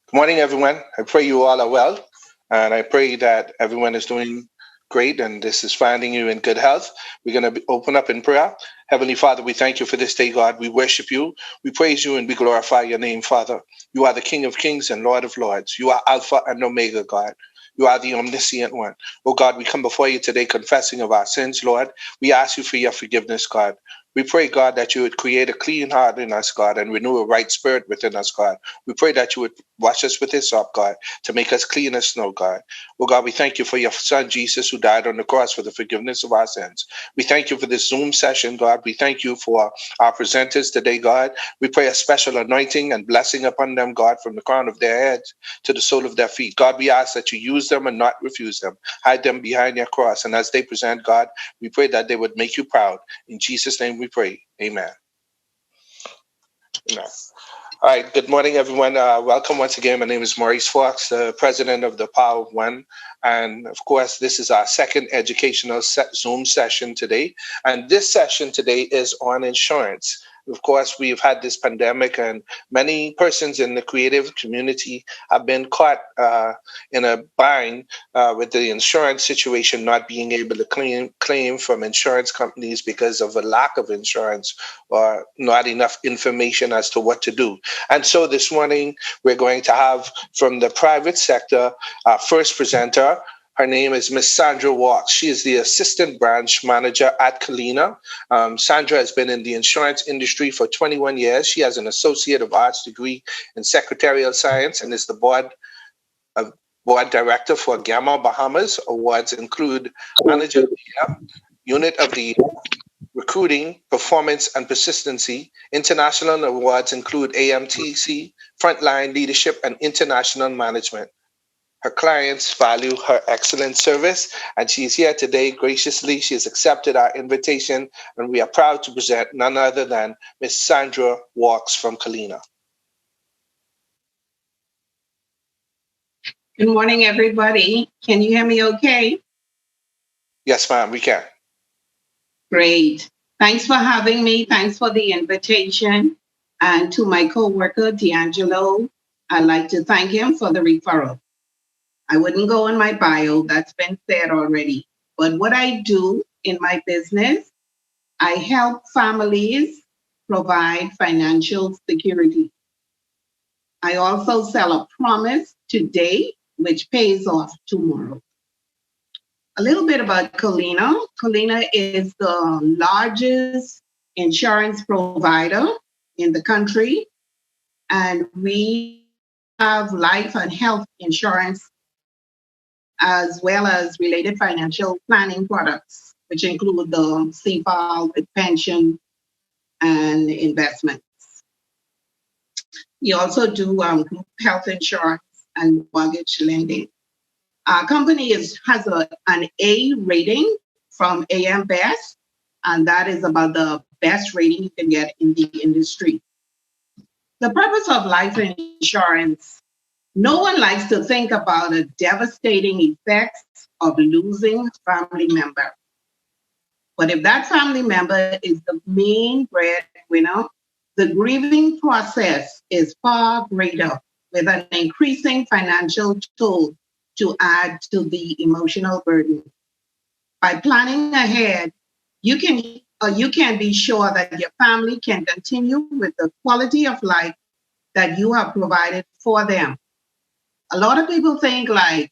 Good morning, everyone. I pray you all are well, and I pray that everyone is doing great and this is finding you in good health. We're going to open up in prayer. Heavenly Father, we thank you for this day, God. We worship you, we praise you, and we glorify your name, Father. You are the King of kings and Lord of lords. You are Alpha and Omega, God. You are the omniscient one. Oh God, we come before you today confessing of our sins, Lord. We ask you for your forgiveness, God. We pray, God, that you would create a clean heart in us, God, and renew a right spirit within us, God. We pray that you would wash us with hyssop, God, to make us clean as snow, God. Oh God, we thank you for your son Jesus who died on the cross for the forgiveness of our sins. We thank you for this Zoom session, God. We thank you for our presenters today, God. We pray a special anointing and blessing upon them, God, from the crown of their heads to the sole of their feet. God, we ask that you use them and not refuse them. Hide them behind your cross. And as they present, God, we pray that they would make you proud. In Jesus' name we pray. Amen. Amen. All right. Good morning, everyone. Welcome once again. My name is Maurice Fox, the president of the Power of One. And of course, this is our second educational Zoom session today. And this session today is on insurance. Of course, we've had this pandemic, and many persons in the creative community have been caught in a bind with the insurance situation, not being able to claim from insurance companies because of a lack of insurance or not enough information as to what to do. And so this morning, we're going to have from the private sector, our first presenter. Her name is Miss Sandra Walks. She is the assistant branch manager at Colina. Sandra has been in the insurance industry for 21 years. She has an Associate of Arts degree in Secretarial Science and is the board director for Gamma Bahamas. Awards include Manager of the Year, Unit of the Year, Recruiting, Performance, and Persistency. International awards include AMTC, Frontline Leadership, and International Management. Her clients value her excellent service, and she's here today graciously. She has accepted our invitation, and we are proud to present none other than Miss Sandra Walks from Colina. Good morning, everybody. Can you hear me okay? Yes, ma'am, we can. Great. Thanks for having me. Thanks for the invitation. And to my coworker, D'Angelo, I'd like to thank him for the referral. I wouldn't go in my bio, that's been said already. But what I do in my business, I help families provide financial security. I also sell a promise today, which pays off tomorrow. A little bit about Colina. Colina is the largest insurance provider in the country, and we have life and health insurance as well as related financial planning products, which include the CFAL with pension and investments. We also do group health insurance and mortgage lending. Our company has an A rating from AM Best, and that is about the best rating you can get in the industry. The purpose of life insurance, no one likes to think about the devastating effects of losing a family member. But if that family member is the main breadwinner, the grieving process is far greater with an increasing financial toll to add to the emotional burden. By planning ahead, you can be sure that your family can continue with the quality of life that you have provided for them. A lot of people think like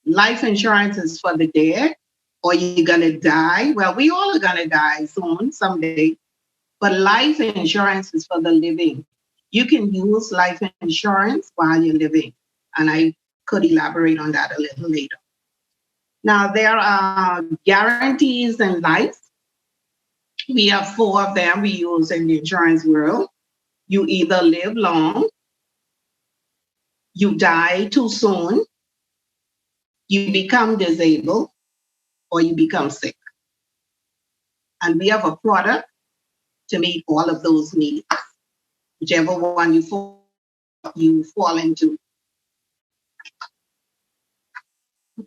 life insurance is for the dead or you're going to die. Well, we all are going to die soon, someday. But life insurance is for the living. You can use life insurance while you're living. And I could elaborate on that a little later. Now, there are guarantees in life. We have 4 of them we use in the insurance world. You either live long, you die too soon, you become disabled, or you become sick. And we have a product to meet all of those needs, whichever one you fall into.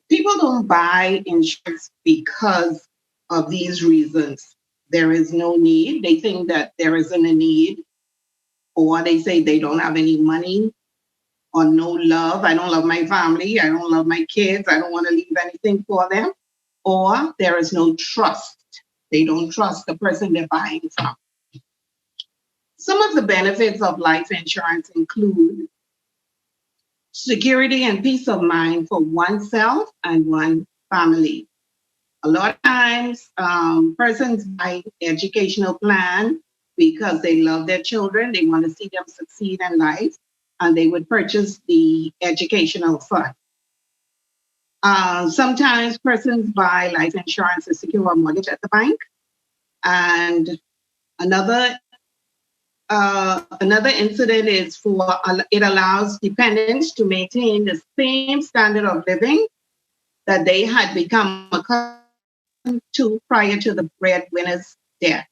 People don't buy insurance because of these reasons. There is no need. They think that there isn't a need, or they say they don't have any money. or no love. I don't love my family. I don't love my kids. I don't want to leave anything for them. Or there is no trust. They don't trust the person they're buying from. Some of the benefits of life insurance include security and peace of mind for oneself and one family. A lot of times, persons buy educational plan because they love their children, they want to see them succeed in life, and they would purchase the educational fund. Sometimes persons buy life insurance to secure a mortgage at the bank. And another incident is it allows dependents to maintain the same standard of living that they had become accustomed to prior to the breadwinner's death.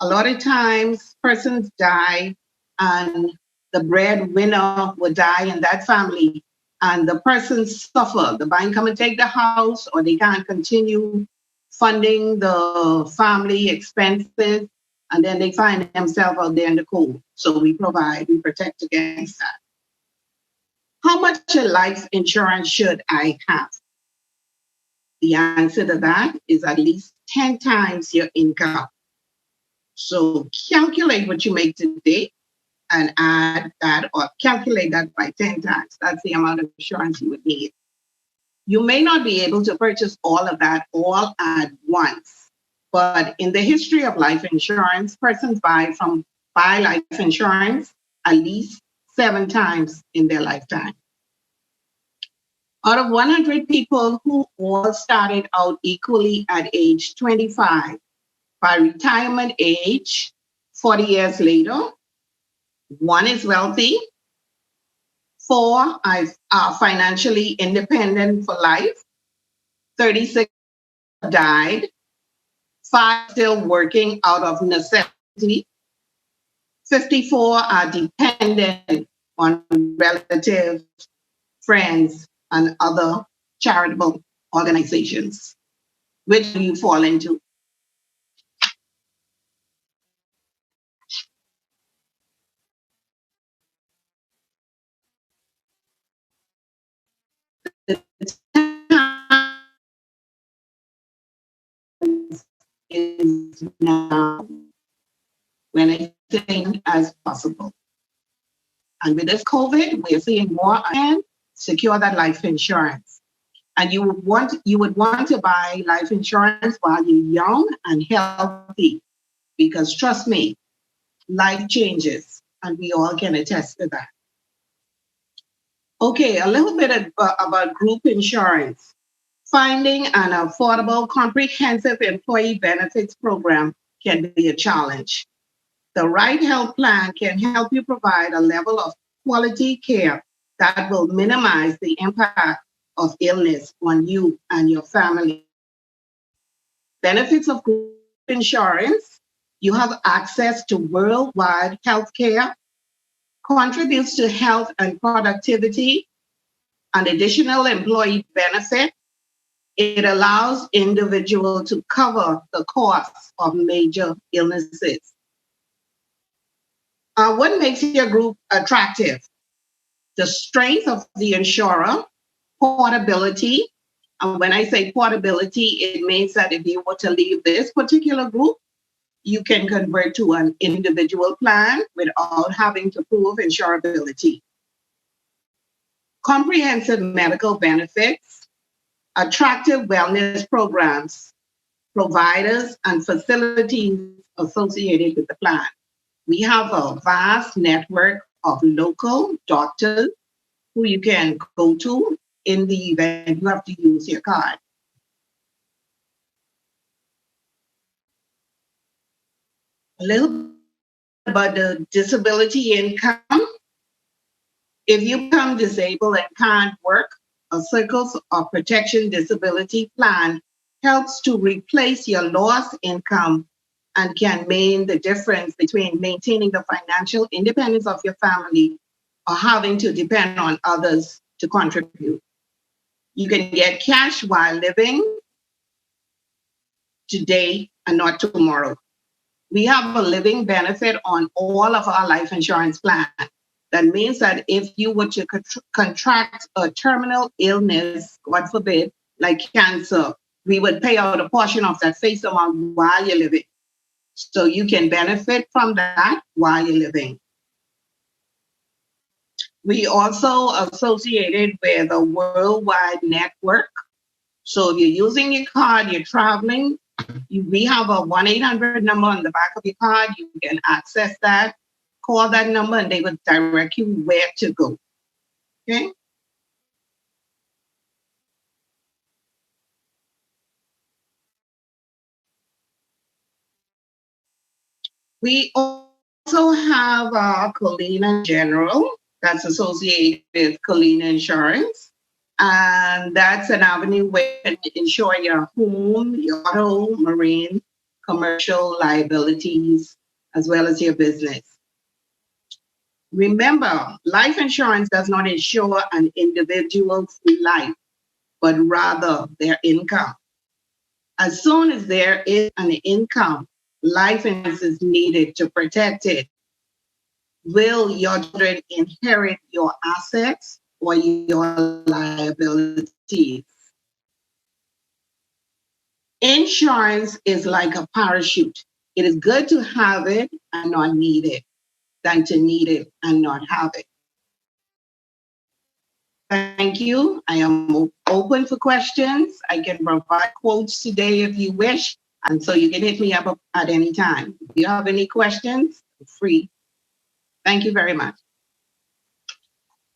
A lot of times persons die and the breadwinner will die in that family and the person suffer. The bank come and take the house, or they can't continue funding the family expenses, and then they find themselves out there in the cold. So we protect against that. How much life insurance should I have? The answer to that is at least 10 times your income. So calculate what you make today and add that, or calculate that by 10 times. That's the amount of insurance you would need. You may not be able to purchase all of that all at once, but in the history of life insurance, persons buy life insurance at least 7 times in their lifetime. Out of 100 people who all started out equally at age 25, by retirement age, 40 years later, 1 is wealthy, 4 are financially independent for life, 36 died, 5 still working out of necessity, 54 are dependent on relatives, friends, and other charitable organizations. Which do you fall into? Is now when I think as possible. And with this COVID, we're seeing more and secure that life insurance. And you would want to buy life insurance while you're young and healthy, because trust me, life changes, and we all can attest to that. Okay, a little bit about group insurance. Finding an affordable, comprehensive employee benefits program can be a challenge. The right health plan can help you provide a level of quality care that will minimize the impact of illness on you and your family. Benefits of group insurance: you have access to worldwide health care, contributes to health and productivity, an additional employee benefit. It allows individuals to cover the costs of major illnesses. What makes your group attractive? The strength of the insurer, portability. And when I say portability, it means that if you were to leave this particular group, you can convert to an individual plan without having to prove insurability. Comprehensive medical benefits, attractive wellness programs, providers, and facilities associated with the plan. We have a vast network of local doctors who you can go to in the event you have to use your card. A little about the disability income. If you become disabled and can't work, a Circles of Protection disability plan helps to replace your lost income and can mean the difference between maintaining the financial independence of your family or having to depend on others to contribute. You can get cash while living today and not tomorrow. We have a living benefit on all of our life insurance plans. That means that if you were to contract a terminal illness, God forbid, like cancer, we would pay out a portion of that face amount while you're living. So you can benefit from that while you're living. We also associated with a worldwide network. So if you're using your card, you're traveling, we have a 1-800 number on the back of your card. You can access that, call that number, and they will direct you where to go. Okay? We also have Colina General, that's associated with Colina Insurance. And that's an avenue where you can insure your home, your auto, marine, commercial liabilities, as well as your business. Remember, life insurance does not insure an individual's life, but rather their income. As soon as there is an income, life insurance is needed to protect it. Will your children inherit your assets or your liabilities? Insurance is like a parachute. It is good to have it and not need it than to need it and not have it. Thank you. I am open for questions. I can provide quotes today if you wish, and so you can hit me up at any time. If you have any questions, free. Thank you very much.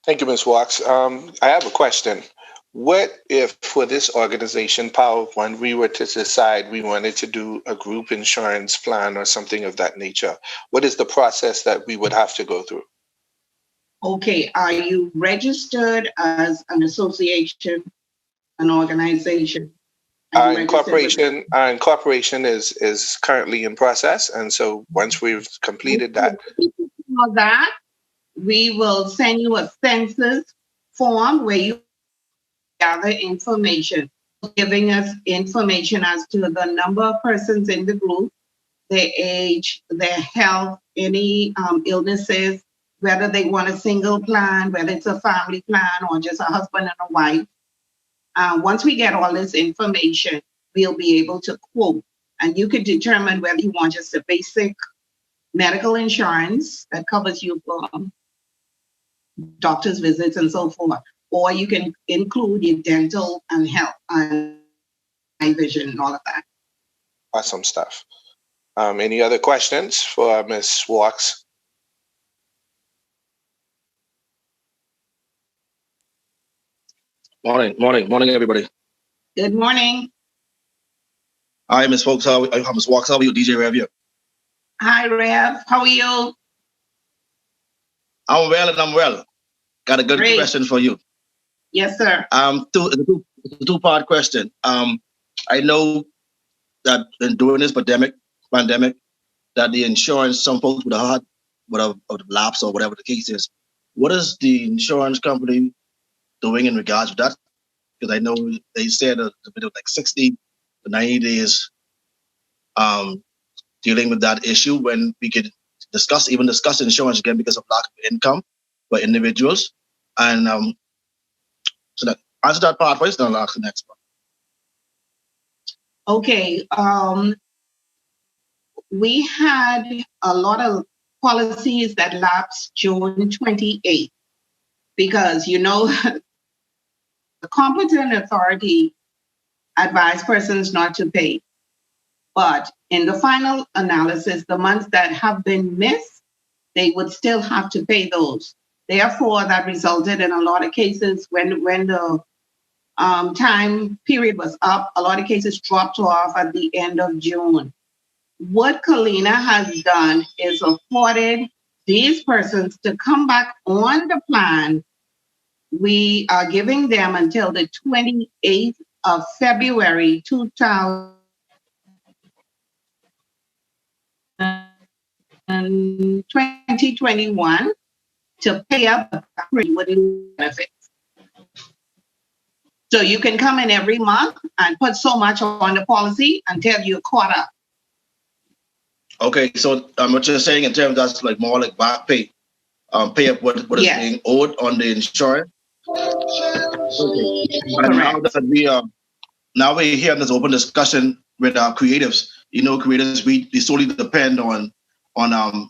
Thank you, Ms. Walks. I have a question. What if for this organization, Power of One, we were to decide we wanted to do a group insurance plan or something of that nature? What is the process that we would have to go through? Okay, are you registered as an association, an organization? Our incorporation is currently in process, and so once we've completed that, we will send you a census form where you gather information, giving us information as to the number of persons in the group, their age, their health, any illnesses, whether they want a single plan, whether it's a family plan or just a husband and a wife. Once we get all this information, we'll be able to quote, and you can determine whether you want just a basic medical insurance that covers you for doctor's visits and so forth, or you can include your dental and health and vision and all of that. Awesome stuff. Any other questions for Ms. Walks? Morning, everybody. Good morning. Hi, Ms. Walks. How are you, DJ Rev? Hi, Rev. How are you? I'm well and I'm well. Got a good question for you. Yes, sir. Two-part question. I know that during this pandemic, that the insurance, some folks would have lapse or whatever the case is. What is the insurance company doing in regards to that? Because I know they said a bit of like 60 to 90 days dealing with that issue when we could discuss insurance again because of lack of income for individuals. And so that answer that part first, then I'll ask the next part. Okay. We had a lot of policies that lapsed June 28th because, the competent authority advised persons not to pay. But in the final analysis, the months that have been missed, they would still have to pay those. Therefore, that resulted in a lot of cases when the time period was up, a lot of cases dropped off at the end of June. What Colina has done is afforded these persons to come back on the plan. We are giving them until the 28th of February 2021 to pay up with benefits. So you can come in every month and put so much on the policy until you're caught up. Okay, so what you're saying in terms that's like more like back pay. pay up what is being owed on the insurance. Okay. And now that now we're here in this open discussion with our creatives. Creatives, we solely depend on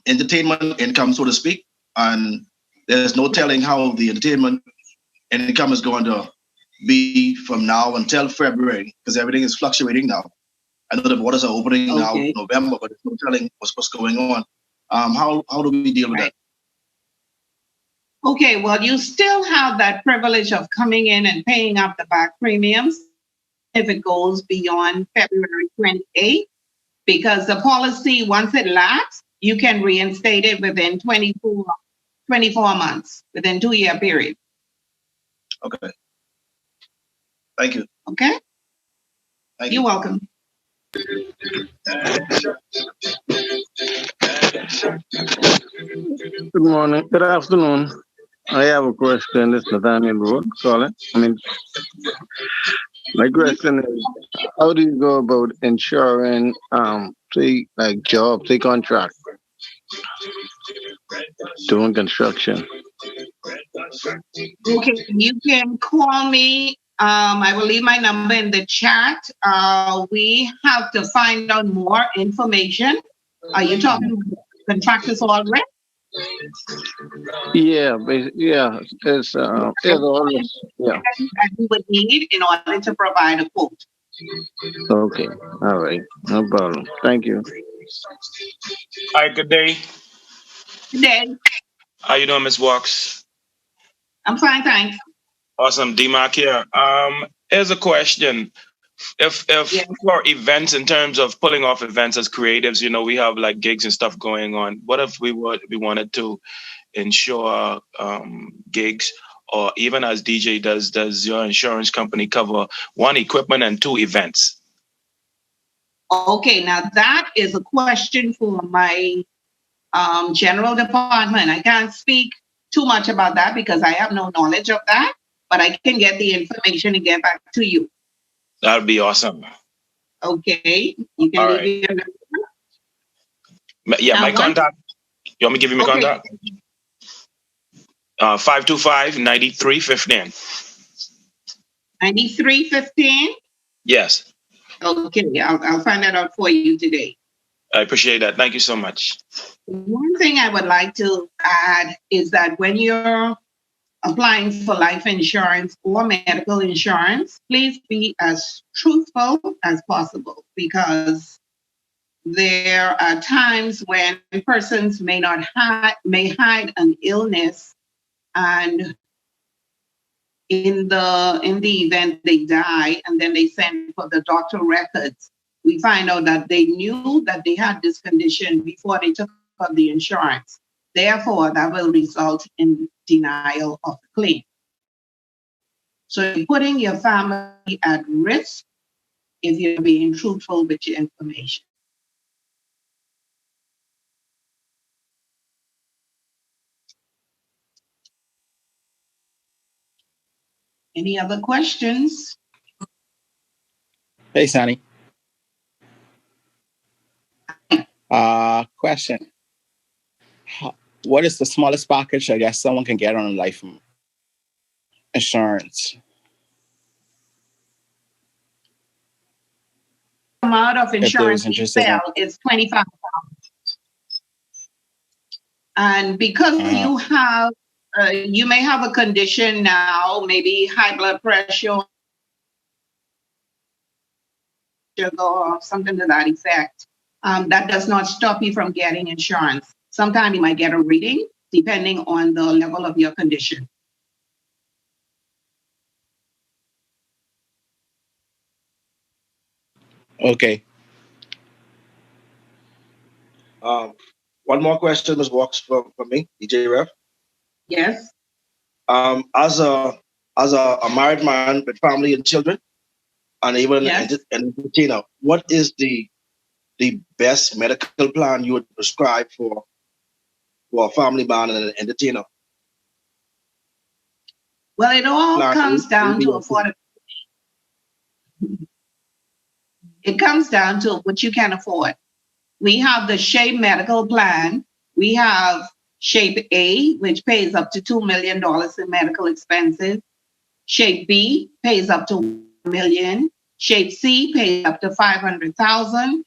entertainment income, so to speak, and there's no telling how the entertainment income is going to be from now until February, because everything is fluctuating now. I know the borders are opening now in November, but there's no telling what's going on. How do we deal with that? Okay, well, you still have that privilege of coming in and paying up the back premiums if it goes beyond February 28th, because the policy, once it lapses, you can reinstate it within 24 months, within 2-year period. Okay. Thank you. Okay. You're welcome. Good morning. Good afternoon. I have a question. This is Nathaniel Road calling. My question is, how do you go about insuring, say contract doing construction? Okay, you can call me. I will leave my number in the chat. We have to find out more information. Are you talking about contractors already? Yeah, it's all that we would need in order to provide a quote. Okay, all right, no problem. Thank you. Hi, good day. Good day. How you doing, Ms. Walks? I'm fine, thanks. Awesome, D-Mark here. Here's a question. If for events, in terms of pulling off events as creatives, we have like gigs and stuff going on. What if we wanted to insure gigs, or even as DJ, does your insurance company cover 1, equipment, and 2, events? Okay, now that is a question for my general department. I can't speak too much about that because I have no knowledge of that, but I can get the information and get back to you. That'd be awesome. Okay, you can leave your number. Yeah, my contact. You want me to give you my contact? 525-9315. 9315? Yes. Okay, I'll find that out for you today. I appreciate that. Thank you so much. One thing I would like to add is that when you're applying for life insurance or medical insurance, please be as truthful as possible, because there are times when persons may hide an illness, and in the event they die and then they send for the doctor records, we find out that they knew that they had this condition before they took up the insurance. Therefore, that will result in denial of the claim. So you're putting your family at risk if you're being truthful with your information. Any other questions? Hey, Sonny. Question. What is the smallest package I guess someone can get on life insurance? The amount of insurance we sell is $25,000. And because you may have a condition now, maybe high blood pressure, sugar, or something to that effect, that does not stop you from getting insurance. Sometimes you might get a reading depending on the level of your condition. Okay. One more question, Ms. Walks, for me, DJ Ref. Yes. As a married man with family and children, and even an entertainer, what is the best medical plan you would prescribe for a family man and an entertainer? Well, it all comes down to affordability. It comes down to what you can afford. We have the SHAPE medical plan. We have Shape A, which pays up to $2 million in medical expenses. Shape B pays up to $1 million. Shape C pays up to $500,000.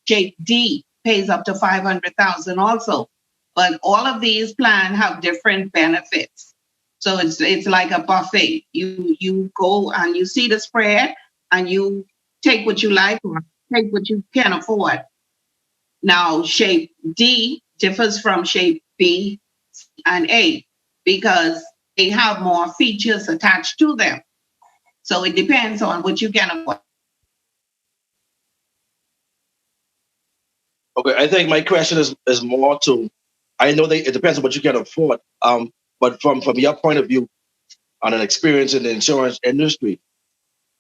Shape D pays up to $500,000 also. But all of these plans have different benefits. So it's like a buffet. You go and you see the spread and you take what you like or take what you can afford. Now, shape D differs from shape B and A because they have more features attached to them. So it depends on what you can afford. Okay, I think my question is more to, I know that it depends on what you can afford. But from your point of view, on an experience in the insurance industry,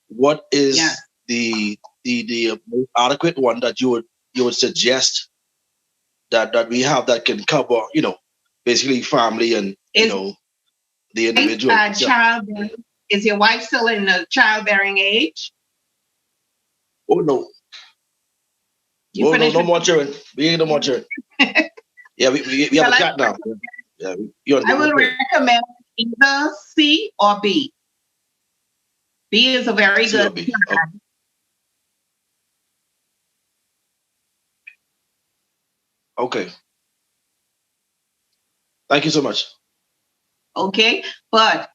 what is the most adequate one that you would suggest that we have that can cover, basically family and the individual. Is your wife still in the childbearing age? Oh no. No more children. We ain't no more children. Yeah, we have a cat now. Yeah, I will recommend either C or B. B is a very good plan. Okay. Thank you so much. Okay, but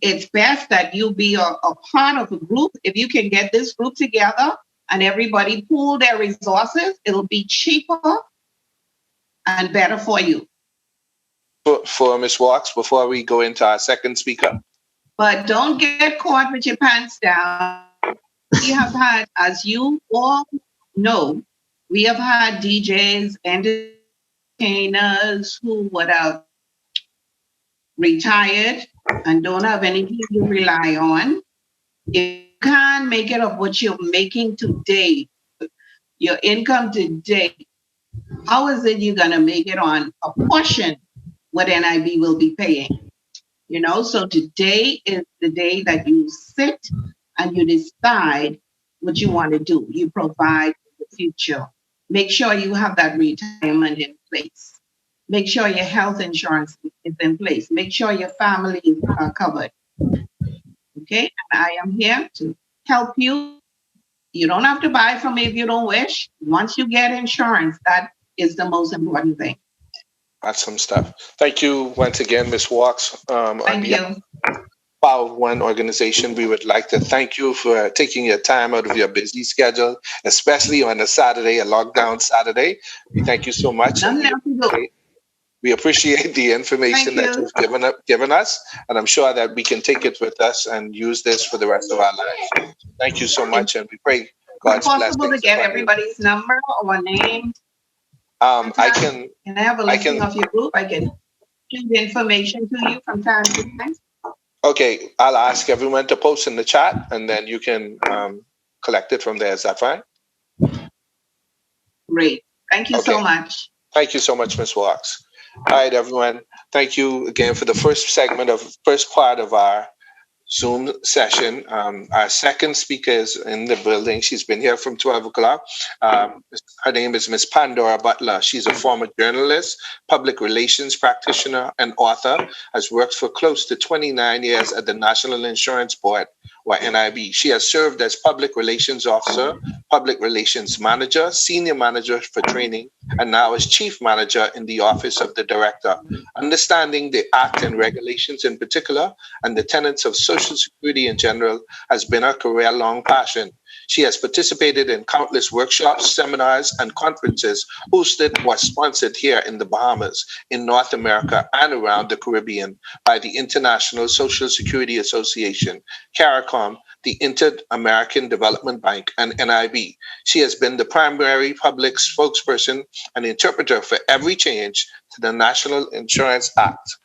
it's best that you be a part of a group. If you can get this group together and everybody pool their resources, it'll be cheaper and better for you. For Ms. Walks, before we go into our second speaker. But don't get caught with your pants down. We have had, as you all know, we have had DJs, entertainers who would have retired and don't have anything to rely on. If you can't make it of what you're making today, your income today, how is it you're going to make it on a portion what NIB will be paying? So today is the day that you sit and you decide what you want to do. You provide for the future. Make sure you have that retirement in place. Make sure your health insurance is in place. Make sure your family is covered. Okay, and I am here to help you. You don't have to buy from me if you don't wish. Once you get insurance, that is the most important thing. That's some stuff. Thank you once again, Ms. Walks. Thank you. Power of One organization, we would like to thank you for taking your time out of your busy schedule, especially on a Saturday, a lockdown Saturday. We thank you so much. We appreciate the information that you've given us, and I'm sure that we can take it with us and use this for the rest of our lives. Thank you so much, and we pray God's blessing. Is it possible to get everybody's number or name? I can. Can I have a listing of your group? I can give the information to you from time to time. Okay, I'll ask everyone to post in the chat, and then you can collect it from there. Is that fine? Great. Thank you so much. Thank you so much, Ms. Walks. All right, everyone. Thank you again for the first part of our Zoom session. Our second speaker is in the building. She's been here from 12 o'clock. Her name is Ms. Pandora Butler. She's a former journalist, public relations practitioner, and author, has worked for close to 29 years at the National Insurance Board, or NIB. She has served as public relations officer, public relations manager, senior manager for training, and now as chief manager in the office of the director. Understanding the act and regulations in particular, and the tenets of Social Security in general, has been her career-long passion. She has participated in countless workshops, seminars, and conferences hosted or sponsored here in the Bahamas, in North America, and around the Caribbean by the International Social Security Association, CARICOM, the Inter-American Development Bank, and NIB. She has been the primary public spokesperson and interpreter for every change to the National Insurance Act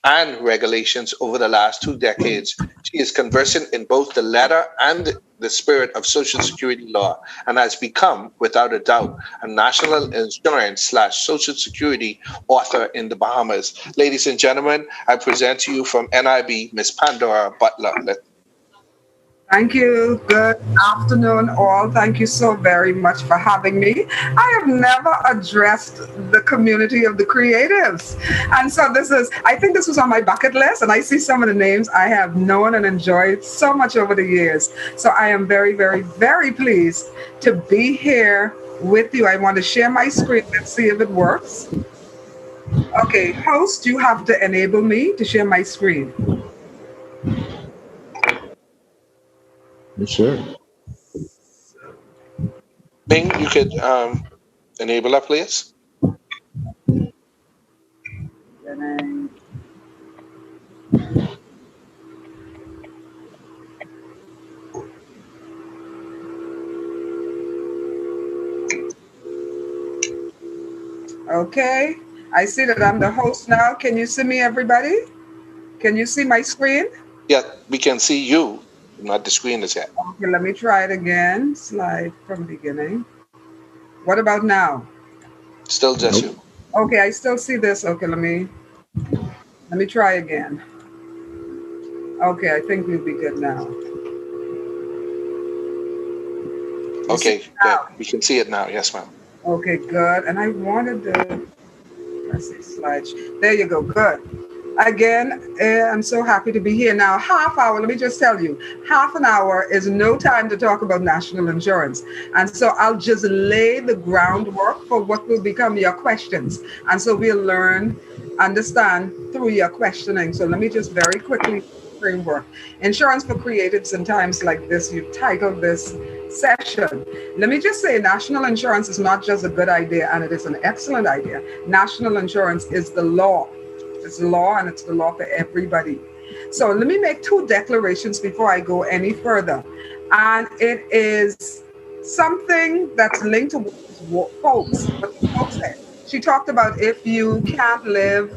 and regulations over the last 2 decades. She is conversant in both the letter and the spirit of Social Security law, and has become, without a doubt, a national insurance/Social Security author in the Bahamas. Ladies and gentlemen, I present to you from NIB, Ms. Pandora Butler. Thank you. Good afternoon, all. Thank you so very much for having me. I have never addressed the community of the creatives. And so I think this was on my bucket list, and I see some of the names I have known and enjoyed so much over the years. So I am very, very, very pleased to be here with you. I want to share my screen. Let's see if it works. Okay, host, you have to enable me to share my screen. Sure. Bing, you could enable that, please. Okay, I see that I'm the host now. Can you see me, everybody? Can you see my screen? Yeah, we can see you, not the screen is yet. Okay, let me try it again. Slide from beginning. What about now? Still just you. Okay, I still see this. Okay, let me try again. Okay, I think we'll be good now. Okay, good. We can see it now. Yes, ma'am. Okay, good. And I wanted to press this slide. There you go. Good. Again, I'm so happy to be here now. Half hour, let me just tell you, half an hour is no time to talk about national insurance. And so I'll just lay the groundwork for what will become your questions. And so we'll learn, understand through your questioning. So let me just very quickly framework. Insurance for creatives in times like this, you've titled this session. Let me just say national insurance is not just a good idea, and it is an excellent idea. National insurance is the law. It's the law, and it's the law for everybody. So let me make two declarations before I go any further. And it is something that's linked to what folks said. She talked about if you can't live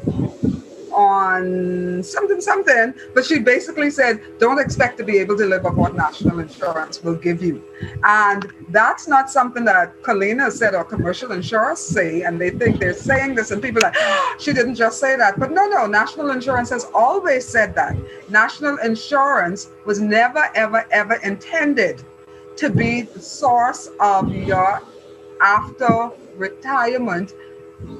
on something, but she basically said, don't expect to be able to live off what national insurance will give you. And that's not something that Colina said or commercial insurers say, and they think they're saying this, and people are like, oh, she didn't just say that. But no, national insurance has always said that. National insurance was never, ever, ever intended to be the source of your after retirement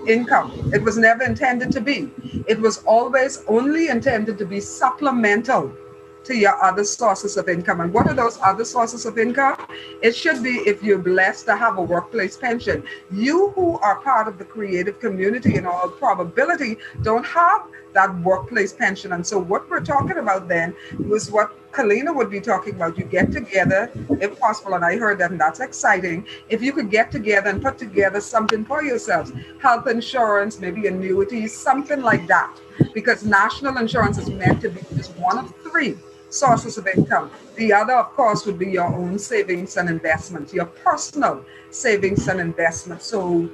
income. It was never intended to be. It was always only intended to be supplemental to your other sources of income. And what are those other sources of income? It should be if you're blessed to have a workplace pension. You who are part of the creative community in all probability don't have that workplace pension. And so what we're talking about then was what Colina would be talking about. You get together, if possible, and I heard that, and that's exciting. If you could get together and put together something for yourselves, health insurance, maybe annuities, something like that, because national insurance is meant to be just one of three sources of income. The other, of course, would be your own savings and investments, your personal savings and investments. So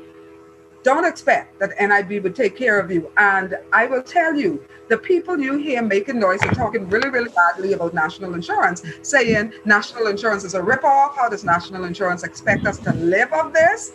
don't expect that NIB would take care of you. And I will tell you, the people you hear making noise and talking really, really badly about national insurance, saying national insurance is a ripoff, how does national insurance expect us to live off this,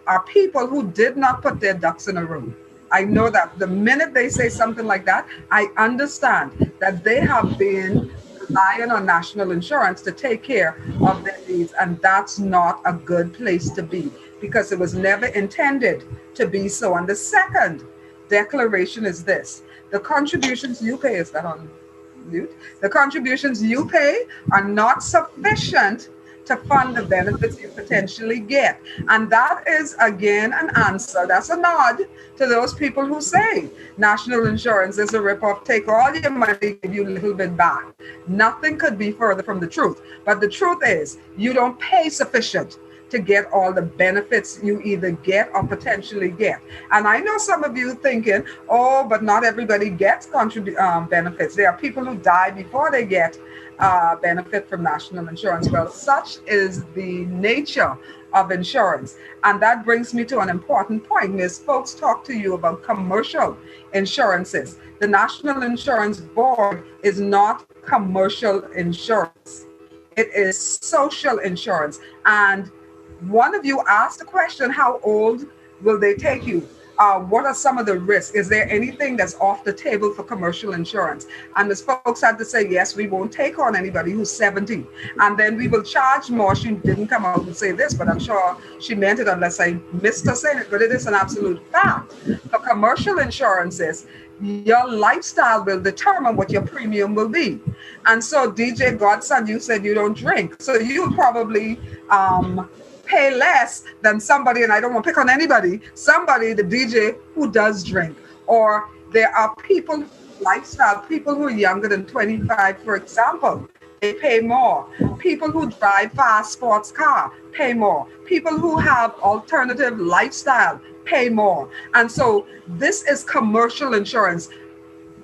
are people who did not put their ducks in a row. I know that the minute they say something like that, I understand that they have been relying on national insurance to take care of their needs, and that's not a good place to be, because it was never intended to be so. And the second declaration is this: the contributions you pay, is that on mute? The contributions you pay are not sufficient to fund the benefits you potentially get. And that is, again, an answer. That's a nod to those people who say national insurance is a ripoff, take all your money, give you a little bit back. Nothing could be further from the truth. But the truth is, you don't pay sufficient to get all the benefits you either get or potentially get. And I know some of you thinking, oh, but not everybody gets benefits. There are people who die before they get benefit from national insurance. Well, such is the nature of insurance. And that brings me to an important point. Ms. Folks talk to you about commercial insurances. The National Insurance Board is not commercial insurance. It is social insurance. And one of you asked the question, how old will they take you? what are some of the risks? Is there anything that's off the table for commercial insurance? And as folks had to say, yes, we won't take on anybody who's 70. And then we will charge more. She didn't come out and say this, but I'm sure she meant it unless I missed her saying it. But it is an absolute fact. For commercial insurances, your lifestyle will determine what your premium will be. And so, DJ Godson, you said you don't drink. So you'll probably pay less than somebody, and I don't want to pick on anybody, somebody, the DJ who does drink. Or there are people, lifestyle, people who are younger than 25, for example, they pay more. People who drive fast sports car pay more. People who have alternative lifestyle pay more. And so this is commercial insurance.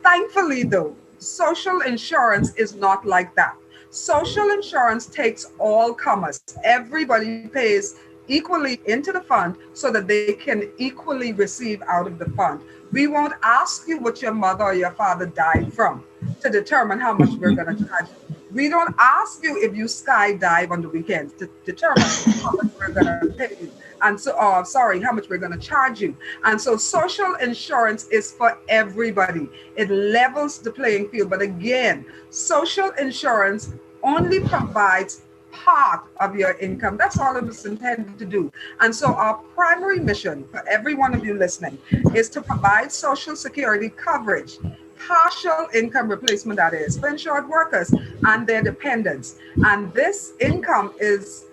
Thankfully, though, social insurance is not like that. Social insurance takes all comers. Everybody pays equally into the fund so that they can equally receive out of the fund. We won't ask you what your mother or your father died from to determine how much we're going to charge you. We don't ask you if you skydive on the weekends to determine how much we're going to pay you. And so, how much we're going to charge you. And so social insurance is for everybody. It levels the playing field. But again, social insurance only provides part of your income. That's all it was intended to do. And so our primary mission for every one of you listening is to provide Social Security coverage, partial income replacement, that is, for insured workers and their dependents. And this income is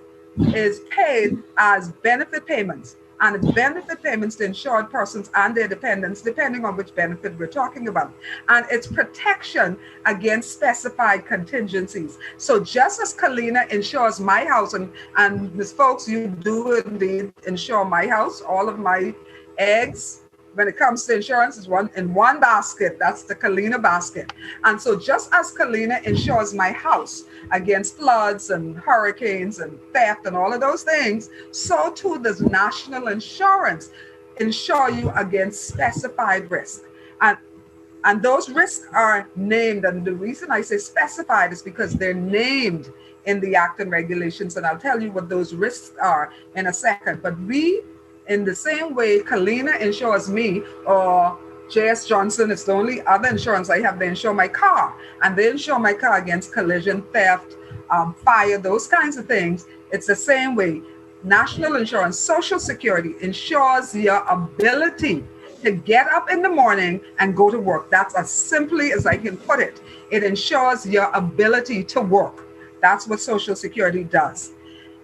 paid as benefit payments, and it's benefit payments to insured persons and their dependents, depending on which benefit we're talking about. And it's protection against specified contingencies. So just as Colina insures my house, and Ms. Folks, you do indeed insure my house, all of my eggs, when it comes to insurance, is in one basket. That's the Colina basket. And so just as Colina insures my house against floods and hurricanes and theft and all of those things, so too does national insurance insure you against specified risk. And those risks are named. And the reason I say specified is because they're named in the Act and regulations. And I'll tell you what those risks are in a second. But we, in the same way Colina insures me, or J.S. Johnson, it's the only other insurance I have, they insure my car. And they insure my car against collision, theft, fire, those kinds of things. It's the same way. National insurance, Social Security insures your ability to get up in the morning and go to work. That's as simply as I can put it. It ensures your ability to work. That's what Social Security does.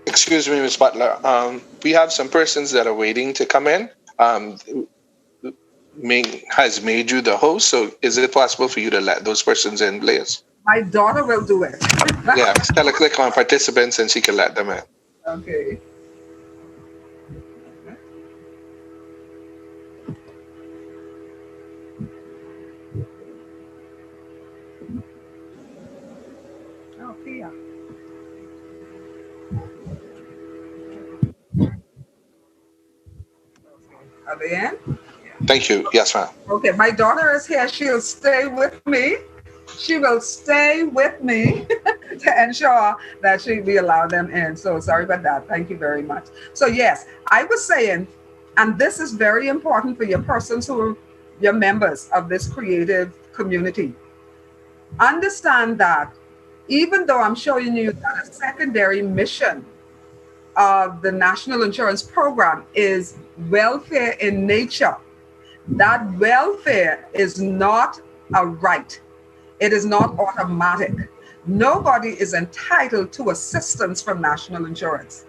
Excuse me, Ms. Butler. We have some persons that are waiting to come in. Ming has made you the host, so is it possible for you to let those persons in, please? My daughter will do it. Yeah, tell her click on participants and she can let them in. Okay. Oh, Pia. Are they in? Thank you. Yes, ma'am. Okay, my daughter is here. She'll stay with me. She will stay with me to ensure that we allow them in. So sorry about that. Thank you very much. So yes, I was saying, and this is very important for your persons who are your members of this creative community. Understand that even though I'm showing you that a secondary mission of the National Insurance Program is welfare in nature, that welfare is not a right. It is not automatic. Nobody is entitled to assistance from national insurance.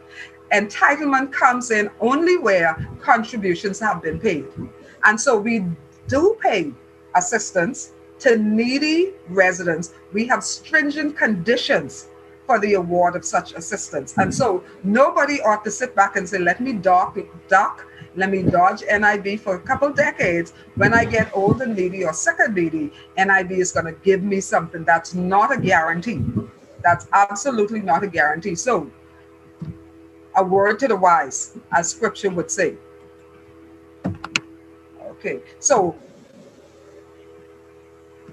Entitlement comes in only where contributions have been paid. And so we do pay assistance to needy residents. We have stringent conditions for the award of such assistance. And so nobody ought to sit back and say, let me duck, let me dodge NIB for a couple decades. When I get old and needy or sick and needy, NIB is going to give me something. That's not a guarantee. That's absolutely not a guarantee. So a word to the wise, as scripture would say. Okay, so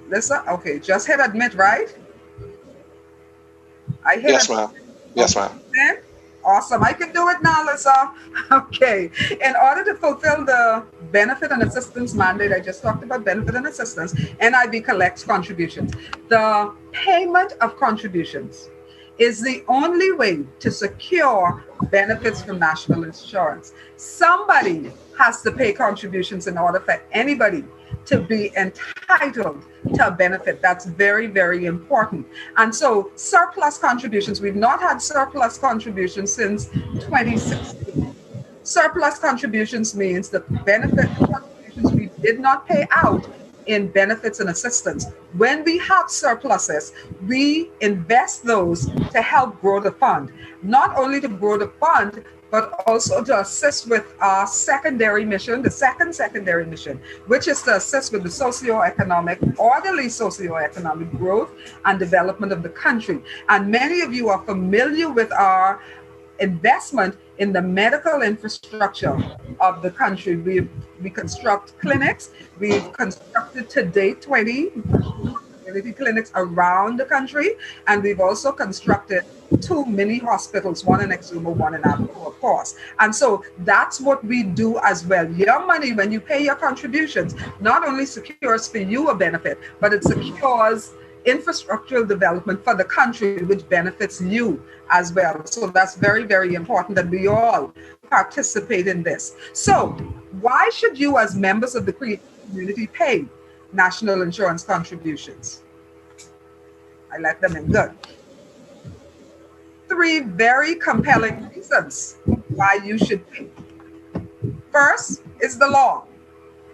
Lisa, okay, just hit admit, right? I hit yes, ma'am. Yes, ma'am. Awesome. I can do it now, Lisa. Okay. In order to fulfill the benefit and assistance mandate, I just talked about benefit and assistance, NIB collects contributions. The payment of contributions is the only way to secure benefits from national insurance. Somebody has to pay contributions in order for anybody to be entitled to a benefit. That's very, very important. And so surplus contributions, we've not had surplus contributions since 2016. Surplus contributions means the benefit contributions we did not pay out in benefits and assistance. When we have surpluses, we invest those to help grow the fund, not only to grow the fund, but also to assist with our secondary mission, the secondary mission, which is to assist with the socioeconomic, orderly socioeconomic growth and development of the country. And many of you are familiar with our investment in the medical infrastructure of the country. We construct clinics. We've constructed to date 20 community clinics around the country, and we've also constructed 2 mini hospitals, one in Exuma, one in Abaco, of course. And so that's what we do as well. Your money, when you pay your contributions, not only secures for you a benefit, but it secures infrastructural development for the country, which benefits you as well. So that's very, very important that we all participate in this. So why should you, as members of the community, pay national insurance contributions? I let them in. Good. 3 very compelling reasons why you should pay. First is the law.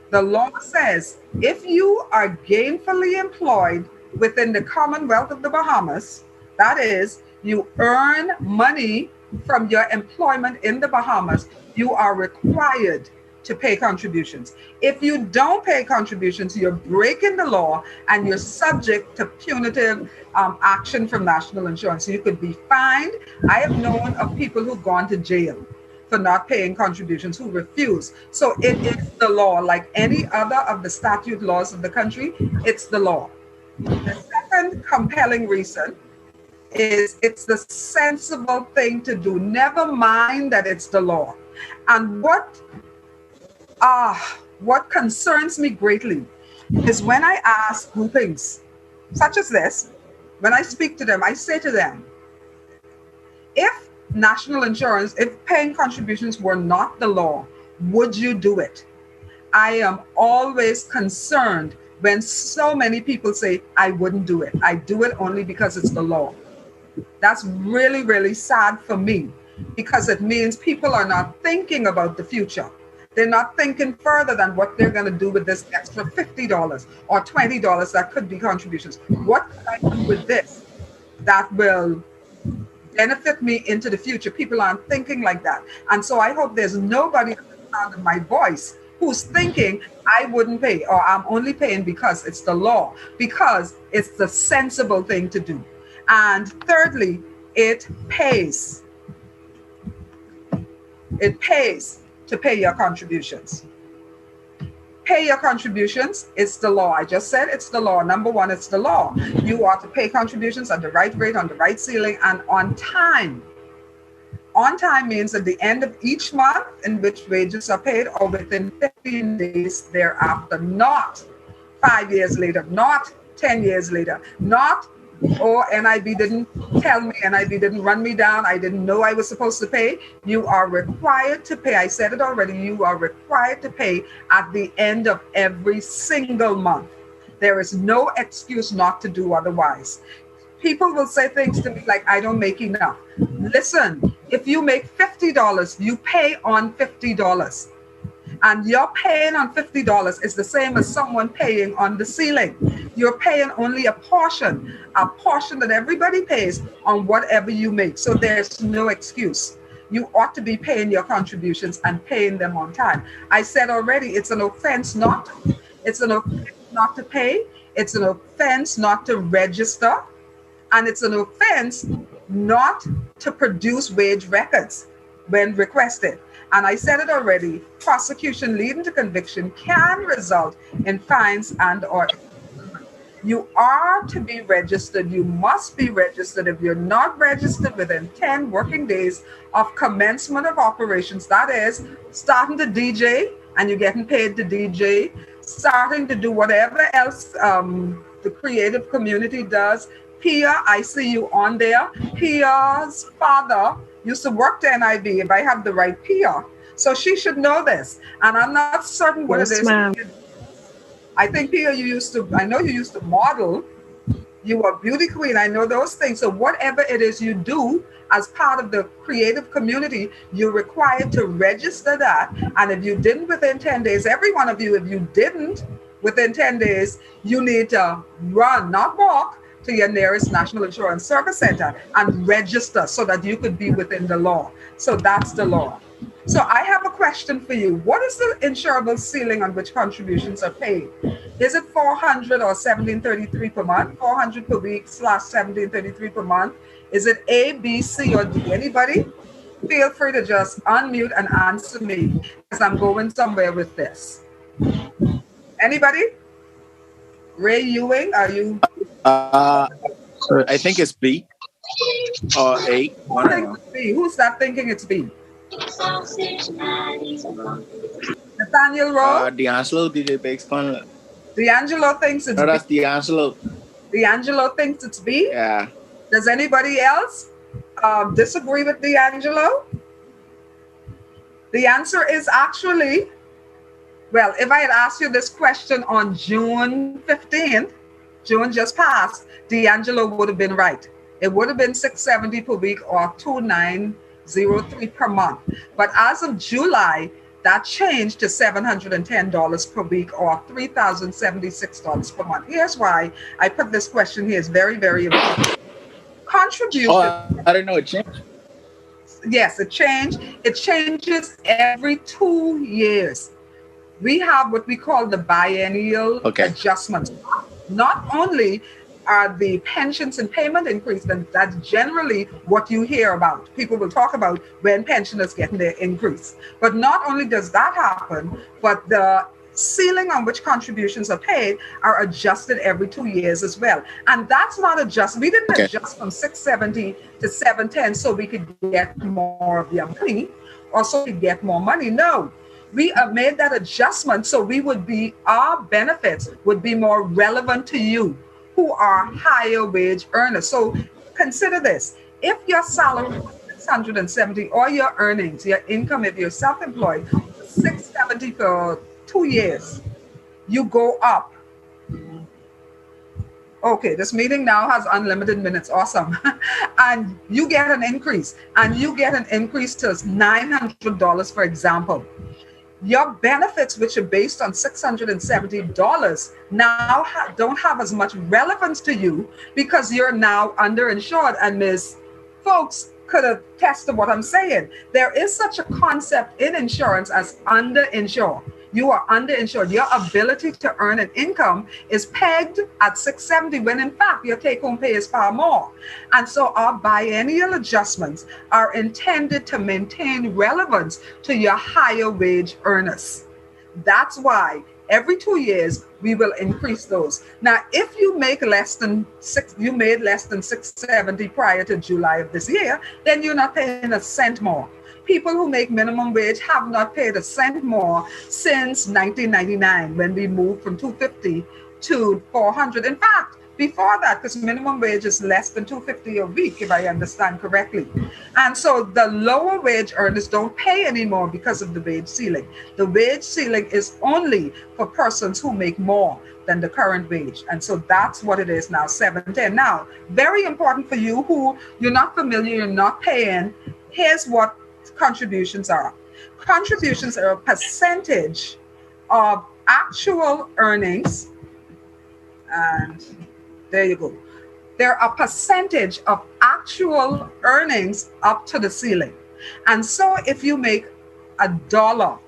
The law says if you are gainfully employed within the Commonwealth of the Bahamas, that is, you earn money from your employment in the Bahamas, you are required to pay contributions. If you don't pay contributions, you're breaking the law and you're subject to punitive action from national insurance. So you could be fined. I have known of people who've gone to jail for not paying contributions, who refuse. So it is the law, like any other of the statute laws of the country, it's the law. The second compelling reason is it's the sensible thing to do. Never mind that it's the law. And what concerns me greatly is when I ask groupings such as this, when I speak to them, I say to them, if national insurance, if paying contributions were not the law, would you do it? I am always concerned when so many people say, I wouldn't do it. I do it only because it's the law. That's really, really sad for me, because it means people are not thinking about the future. They're not thinking further than what they're going to do with this extra $50 or $20 that could be contributions. What can I do with this that will benefit me into the future? People aren't thinking like that. And so I hope there's nobody at the sound of my voice who's thinking, I wouldn't pay, or I'm only paying because it's the law, because it's the sensible thing to do. And thirdly, it pays. It pays to pay your contributions. Pay your contributions, it's the law. I just said it's the law. Number one, it's the law. You are to pay contributions at the right rate, on the right ceiling, and on time. On time means at the end of each month in which wages are paid, or within 15 days thereafter, not 5 years later, not 10 years later, not, oh, NIB didn't tell me, NIB didn't run me down, I didn't know I was supposed to pay. You are required to pay. I said it already. You are required to pay at the end of every single month. There is no excuse not to do otherwise. People will say things to me like, I don't make enough. Listen, if you make $50, you pay on $50. And your paying on $50 is the same as someone paying on the ceiling. You're paying only a portion that everybody pays on whatever you make. So there's no excuse. You ought to be paying your contributions and paying them on time. I said already, it's an offense not to. It's an offense not to pay. It's an offense not to register. And it's an offense not to produce wage records when requested. And I said it already, prosecution leading to conviction can result in fines and or imprisonment. You are to be registered. You must be registered. If you're not registered within 10 working days of commencement of operations, that is starting to DJ and you're getting paid to DJ, starting to do whatever else the creative community does. Pia, I see you on there. Pia's father used to work to NIB, if I have the right Pia. So she should know this. And I'm not certain what it is. Ma'am. I think, Pia, I know you used to model. You are a beauty queen. I know those things. So whatever it is you do as part of the creative community, you're required to register that. And if you didn't within 10 days, every one of you, if you didn't within 10 days, you need to run, not walk, to your nearest National Insurance Service Center and register so that you could be within the law. So that's the law. So I have a question for you. What is the insurable ceiling on which contributions are paid? Is it 400 or 1733 per month? 400 per week / 1733 per month? Is it A, B, C, or D? Anybody? Feel free to just unmute and answer me because I'm going somewhere with this. Anybody? Ray Ewing, are you? I think it's B or A. Who's that thinking it's B? Nathaniel Rowe? D'Angelo, DJ Bakes Fun. D'Angelo thinks it's No, that's B. D'Angelo. D'Angelo thinks it's B? Yeah. Does anybody else disagree with D'Angelo? The answer is actually, well, if I had asked you this question on June 15th, June just passed, D'Angelo would have been right. It would have been $670 per week or $2903 per month. But as of July, that changed to $710 per week or $3,076 per month. Here's why I put this question here. It's very, very important. Contribution. Oh, I didn't know it changed. Yes, it changed. It changes every 2 years. We have what we call the biennial adjustments. Not only are the pensions and payment increase, and that's generally what you hear about. People will talk about when pensioners getting their increase. But not only does that happen, but the ceiling on which contributions are paid are adjusted every 2 years as well. And that's not adjusted. We didn't adjust from 670 to 710 so we could get more of your money or so we could get more money. No. We made that adjustment so our benefits would be more relevant to you who are higher wage earners. So consider this. If your salary was 670 or your earnings, your income, if you're self-employed, 670 for 2 years, you go up. Okay, this meeting now has unlimited minutes. Awesome. And you get an increase. And you get an increase to $900, for example. Your benefits, which are based on $670, now don't have as much relevance to you because you're now underinsured. And Ms. Folks could attest to what I'm saying. There is such a concept in insurance as underinsured. You are underinsured. Your ability to earn an income is pegged at $670 when in fact your take-home pay is far more. And so our biennial adjustments are intended to maintain relevance to your higher wage earners. That's why every 2 years we will increase those. Now, if you make less than $670 prior to July of this year, then you're not paying a cent more. People who make minimum wage have not paid a cent more since 1999 when we moved from $250 to $400. In fact, before that, because minimum wage is less than $250 a week, if I understand correctly. And so the lower wage earners don't pay anymore because of the wage ceiling. The wage ceiling is only for persons who make more than the current wage. And so that's what it is now, $710. Now, very important for you who you're not familiar, you're not paying, here's what contributions are. Contributions are a percentage of actual earnings, and there you go. They're a percentage of actual earnings up to the ceiling. And so if you make $1,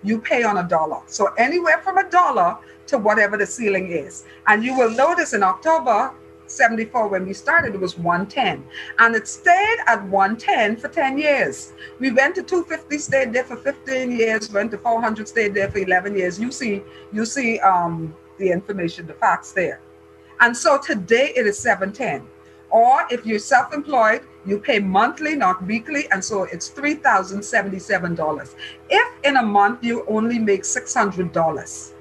you pay on $1. So anywhere from $1 to whatever the ceiling is. And you will notice in October 74 when we started, it was 110, and it stayed at 110 for 10 years. We went to 250, stayed there for 15 years, went to 400, stayed there for 11 years. You see the information, the facts there. And so today it is $710. Or if you're self-employed, you pay monthly, not weekly, and so it's $3,077. If in a month you only make $600,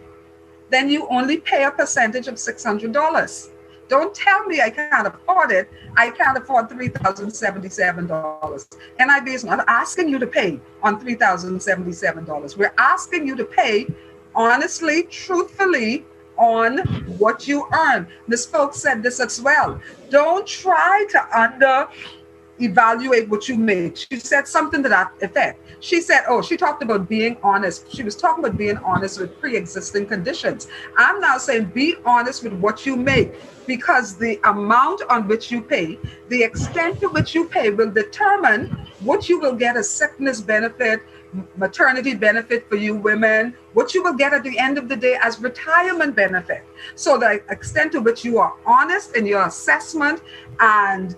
then you only pay a percentage of $600. Don't tell me I can't afford it. I can't afford $3,077. NIB is not asking you to pay on $3,077. We're asking you to pay honestly, truthfully, on what you earn. Ms. Folks said this as well. Don't try to evaluate what you make. She said something to that effect. She said, she talked about being honest. She was talking about being honest with pre-existing conditions. I'm now saying be honest with what you make, because the amount on which you pay, the extent to which you pay will determine what you will get as sickness benefit, maternity benefit for you women, what you will get at the end of the day as retirement benefit. So the extent to which you are honest in your assessment and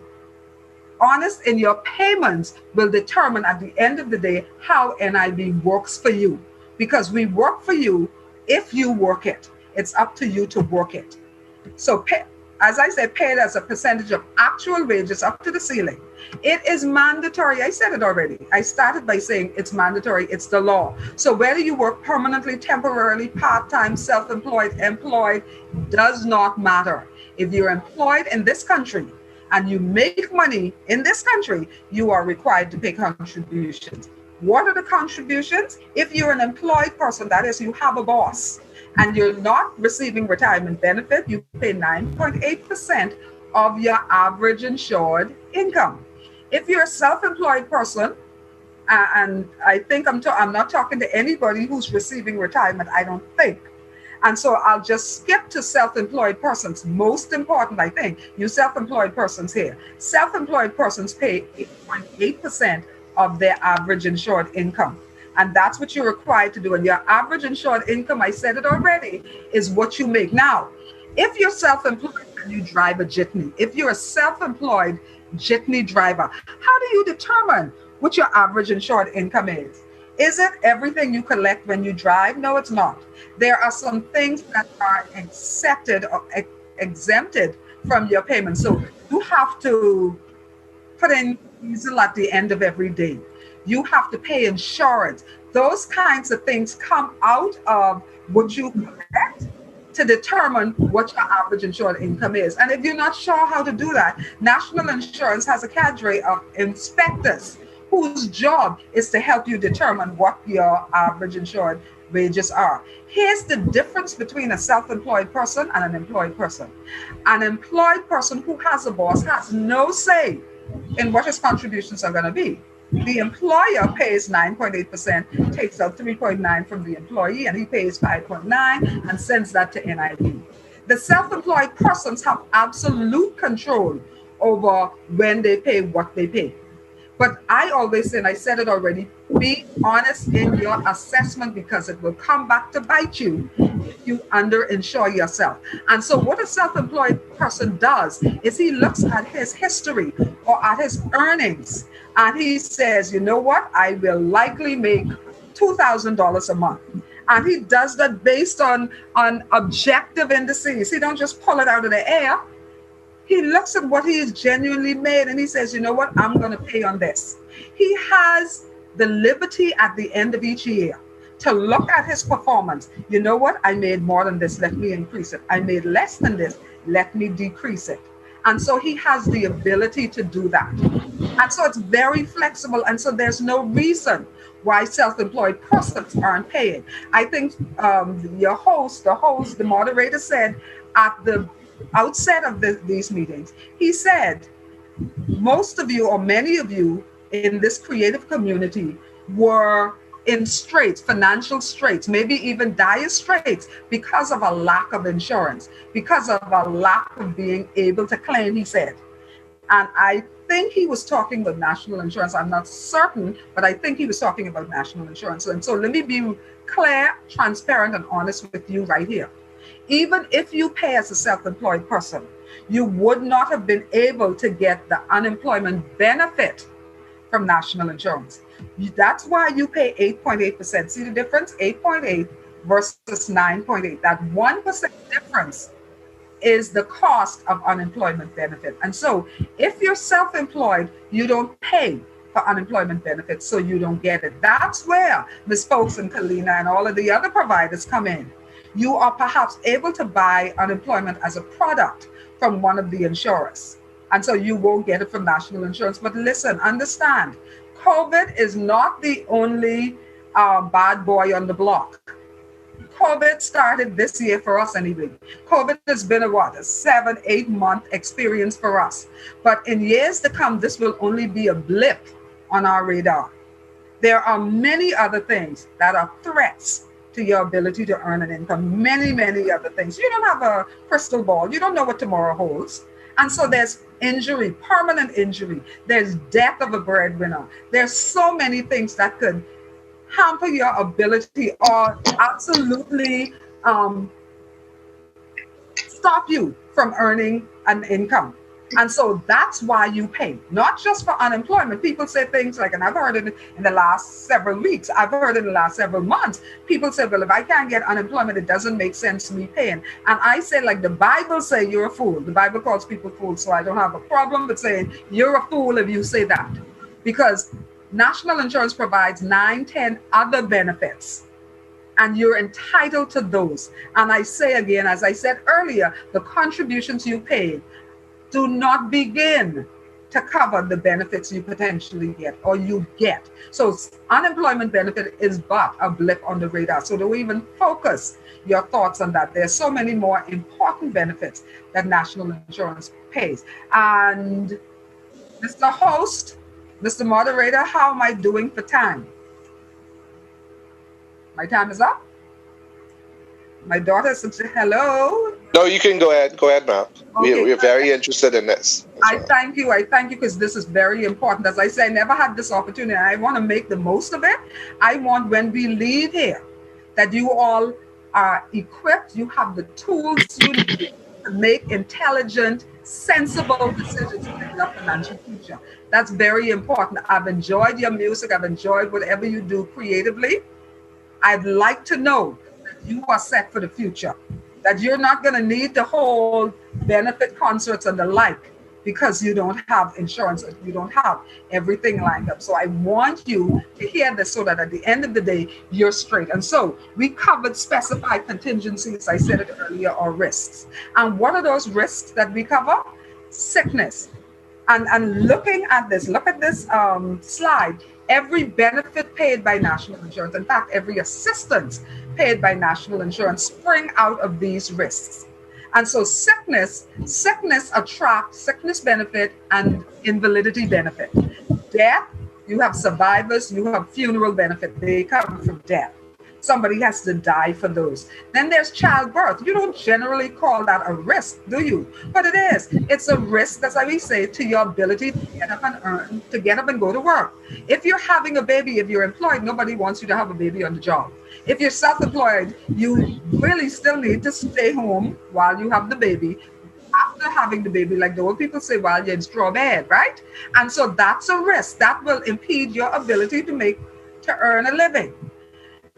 honest in your payments will determine at the end of the day how NIB works for you, because we work for you if you work it. It's up to you to work it. So pay, as I said, paid as a percentage of actual wages up to the ceiling. It is mandatory. I said it already. I started by saying it's mandatory. It's the law. So whether you work permanently, temporarily, part-time, self-employed, employed, does not matter. If you're employed in this country and you make money in this country, you are required to pay contributions. What are the contributions? If you're an employed person, that is, you have a boss, and you're not receiving retirement benefit, you pay 9.8% of your average insured income. If you're a self-employed person, and I think I'm not talking to anybody who's receiving retirement, I don't think. And so I'll just skip to self-employed persons. Most important, I think, you self-employed persons here. Self-employed persons pay 8.8% of their average insured income. And that's what you're required to do. And your average insured income, I said it already, is what you make. Now, if you're self-employed and you drive a jitney, if you're a self-employed jitney driver, how do you determine what your average insured income is? Is it everything you collect when you drive? No, it's not. There are some things that are accepted or exempted from your payment. So you have to put in diesel at the end of every day. You have to pay insurance. Those kinds of things come out of what you collect to determine what your average insured income is. And if you're not sure how to do that, National Insurance has a cadre of inspectors whose job is to help you determine what your average insured wages are. Here's the difference between a self-employed person and an employed person. An employed person who has a boss has no say in what his contributions are going to be. The employer pays 9.8%, takes out 3.9 from the employee, and he pays 5.9 and sends that to NIB. The self-employed persons have absolute control over when they pay, what they pay. But I always say, and I said it already, be honest in your assessment, because it will come back to bite you if you underinsure yourself. And so what a self-employed person does is he looks at his history or at his earnings, and he says, you know what, I will likely make $2,000 a month. And he does that based on objective indices. He don't just pull it out of the air. He looks at what he has genuinely made and he says, you know what, I'm going to pay on this. He has the liberty at the end of each year to look at his performance. You know what, I made more than this, let me increase it. I made less than this, let me decrease it. And so he has the ability to do that. And so it's very flexible. And so there's no reason why self-employed persons aren't paying. I think the moderator said at the outset of these meetings, he said, most of you or many of you in this creative community were in straits, financial straits, maybe even dire straits, because of a lack of insurance, because of a lack of being able to claim, he said. And I think he was talking about national insurance. I'm not certain, but I think he was talking about national insurance. And so let me be clear, transparent, and honest with you right here. Even if you pay as a self-employed person, you would not have been able to get the unemployment benefit from national insurance. That's why you pay 8.8%. See the difference? 8.8 versus 9.8. That 1% difference is the cost of unemployment benefit. And so if you're self-employed, you don't pay for unemployment benefits, so you don't get it. That's where Ms. Folks and Colina and all of the other providers come in. You are perhaps able to buy unemployment as a product from one of the insurers. And so you won't get it from national insurance. But listen, understand, COVID is not the only bad boy on the block. COVID started this year for us anyway. COVID has been a 7-8 month experience for us. But in years to come, this will only be a blip on our radar. There are many other things that are threats to your ability to earn an income. Many, many other things. You don't have a crystal ball. You don't know what tomorrow holds. And so there's injury, permanent injury. There's death of a breadwinner. There's so many things that could hamper your ability or absolutely stop you from earning an income. And so that's why you pay, not just for unemployment. People say things like, and I've heard it in the last several weeks, I've heard it in the last several months, people say, well, if I can't get unemployment, it doesn't make sense me paying. And I say, like the Bible say, you're a fool. The Bible calls people fools, so I don't have a problem with saying you're a fool if you say that. Because national insurance provides 9-10 other benefits, and you're entitled to those. And I say again, as I said earlier, the contributions you pay do not begin to cover the benefits you potentially get or you get. So unemployment benefit is but a blip on the radar. So don't even focus your thoughts on that. There's so many more important benefits that national insurance pays. And Mr. Host, Mr. Moderator, how am I doing for time? My time is up. My daughter said hello. No, you can go ahead. Go ahead, ma'am. Okay. We're very interested in this. I thank you because this is very important. As I say, I never had this opportunity. I want to make the most of it. I want when we leave here that you all are equipped. You have the tools you need to make intelligent, sensible decisions for your financial future. That's very important. I've enjoyed your music. I've enjoyed whatever you do creatively. I'd like to know that you are set for the future, that you're not going to need to hold benefit concerts and the like because you don't have insurance, or you don't have everything lined up. So I want you to hear this so that at the end of the day, you're straight. And so we covered specified contingencies, I said it earlier, or risks. And what are those risks that we cover? Sickness. And looking at this, look at this slide. Every benefit paid by national insurance, in fact, every assistance paid by national insurance spring out of these risks. And so sickness attracts sickness benefit and invalidity benefit. Death, you have survivors, you have funeral benefit. They come from death. Somebody has to die for those. Then there's childbirth. You don't generally call that a risk, do you? But it is. It's a risk, as we say, to your ability to get up and earn, to get up and go to work. If you're having a baby, if you're employed, nobody wants you to have a baby on the job. If you're self-employed, you really still need to stay home while you have the baby. After having the baby, like the old people say, while you're in straw bed, right? And so that's a risk. That will impede your ability to earn a living.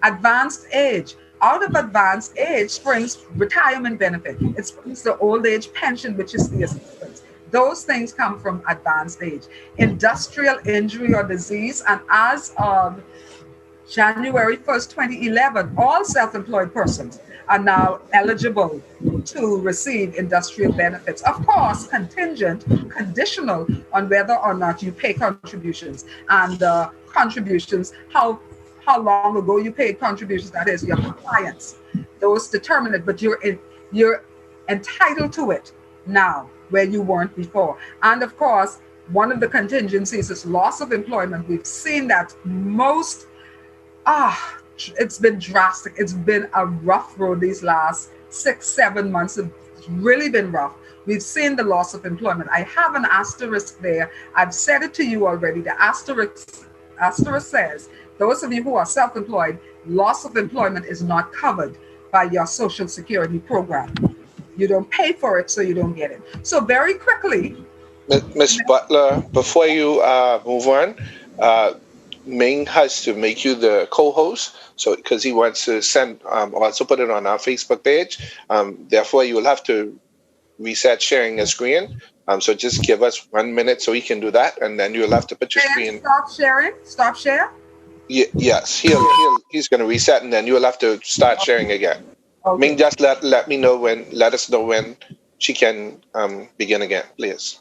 Advanced age. Out of advanced age springs retirement benefit. It springs the old age pension, which is the assistance. Those things come from advanced age. Industrial injury or disease. And as of January 1st, 2011, all self-employed persons are now eligible to receive industrial benefits. Of course, conditional on whether or not you pay contributions. And contributions, how long ago you paid contributions, that is your compliance. Those determine it, but you're entitled to it now where you weren't before. And of course, one of the contingencies is loss of employment. We've seen that it's been drastic. It's been a rough road these last 6-7 months. It's really been rough. We've seen the loss of employment. I have an asterisk there. I've said it to you already. The asterisk says, those of you who are self-employed, loss of employment is not covered by your Social Security program. You don't pay for it, so you don't get it. So very quickly. Ms. Butler, before you move on, Ming has to make you the co-host, so because he wants to send also put it on our Facebook page. Therefore, you will have to reset sharing a screen. So just give us 1 minute so he can do that, and then you'll have to put your screen. Stop sharing. Stop share. Yes, he's going to reset, and then you'll have to start sharing again. Okay. Ming, just let us know when she can begin again, please.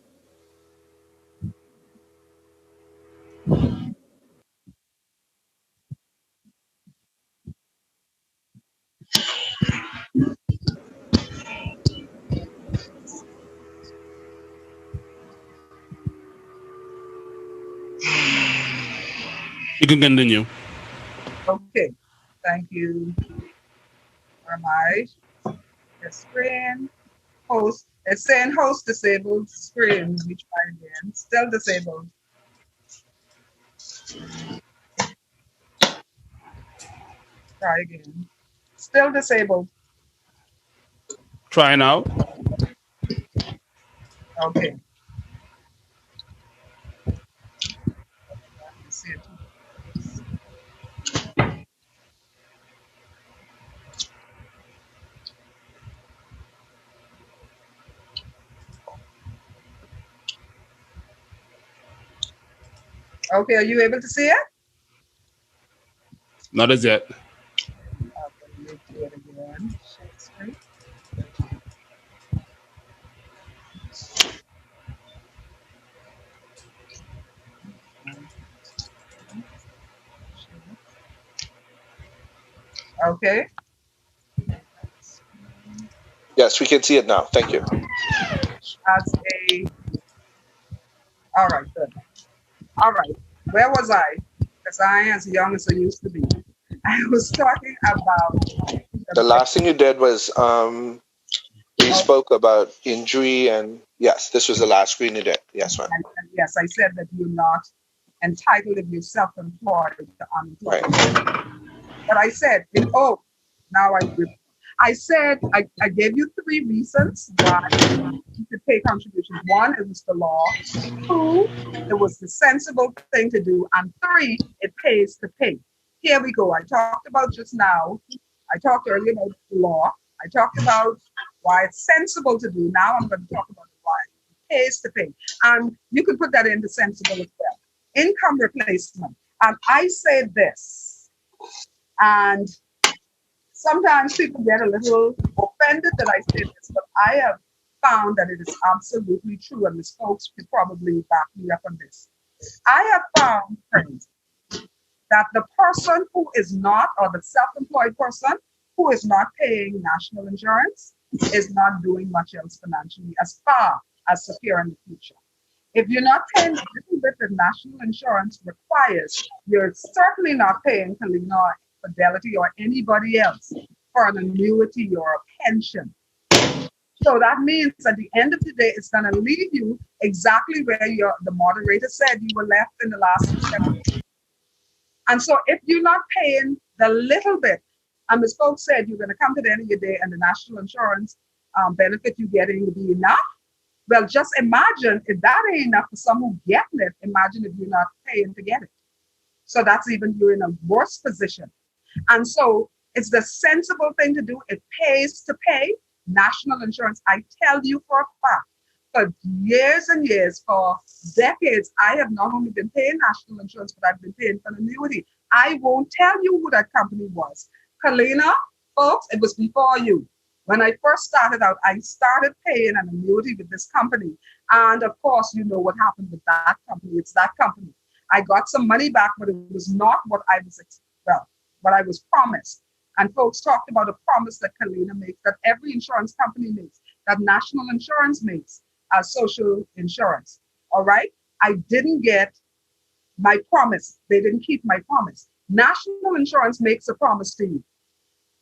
You can continue. Okay. Thank you. Where am I? The screen. Host. It's saying host disabled screen. We try again. Still disabled. Try again. Still disabled. Try now. Okay. Okay, are you able to see it? Not as yet. Okay, do it again. Share screen. Okay. Yes, we can see it now. Thank you. As a, all right, good. All right, where was I? Because I ain't as young as I used to be. I was talking about The last thing you did was we spoke about injury, and yes, this was the last screen you did. Yes, ma'am. And yes, I said that you're not entitled if you're self-employed to unemployment. Right. But I said, now I said I gave you 3 reasons why you could pay contributions. 1, it was the law. 2, it was the sensible thing to do. And 3, it pays to pay. Here we go. I talked about just now. I talked earlier about the law. I talked about why it's sensible to do. Now I'm going to talk about why it pays to pay. And you can put that into sensible as well. Income replacement. And I said this, and sometimes people get a little offended that I say this, but I have found that it is absolutely true, and Ms. Folks could probably back me up on this. I have found, friends, that the person who is not, or the self-employed person who is not paying national insurance is not doing much else financially as far as secure in the future. If you're not paying a little bit that national insurance requires, you're certainly not paying Colina or Fidelity or anybody else for an annuity or a pension. So that means at the end of the day, it's going to leave you exactly where the moderator said you were left in the last 7 years. And so if you're not paying the little bit, and Ms. Folks said you're going to come to the end of your day and the national insurance benefit you're getting will be enough. Well, just imagine if that ain't enough for someone getting it, imagine if you're not paying to get it. So that's even you're in a worse position. And so it's the sensible thing to do. It pays to pay national insurance. I tell you for a fact, for years and years, for decades, I have not only been paying national insurance, but I've been paying for an annuity. I won't tell you who that company was. Colina, folks, it was before you. When I first started out, I started paying an annuity with this company. And of course, you know what happened with that company. It's that company. I got some money back, but it was not what I was promised. And folks talked about a promise that Colina makes, that every insurance company makes, that national insurance makes as social insurance. All right? I didn't get my promise. They didn't keep my promise. National insurance makes a promise to you,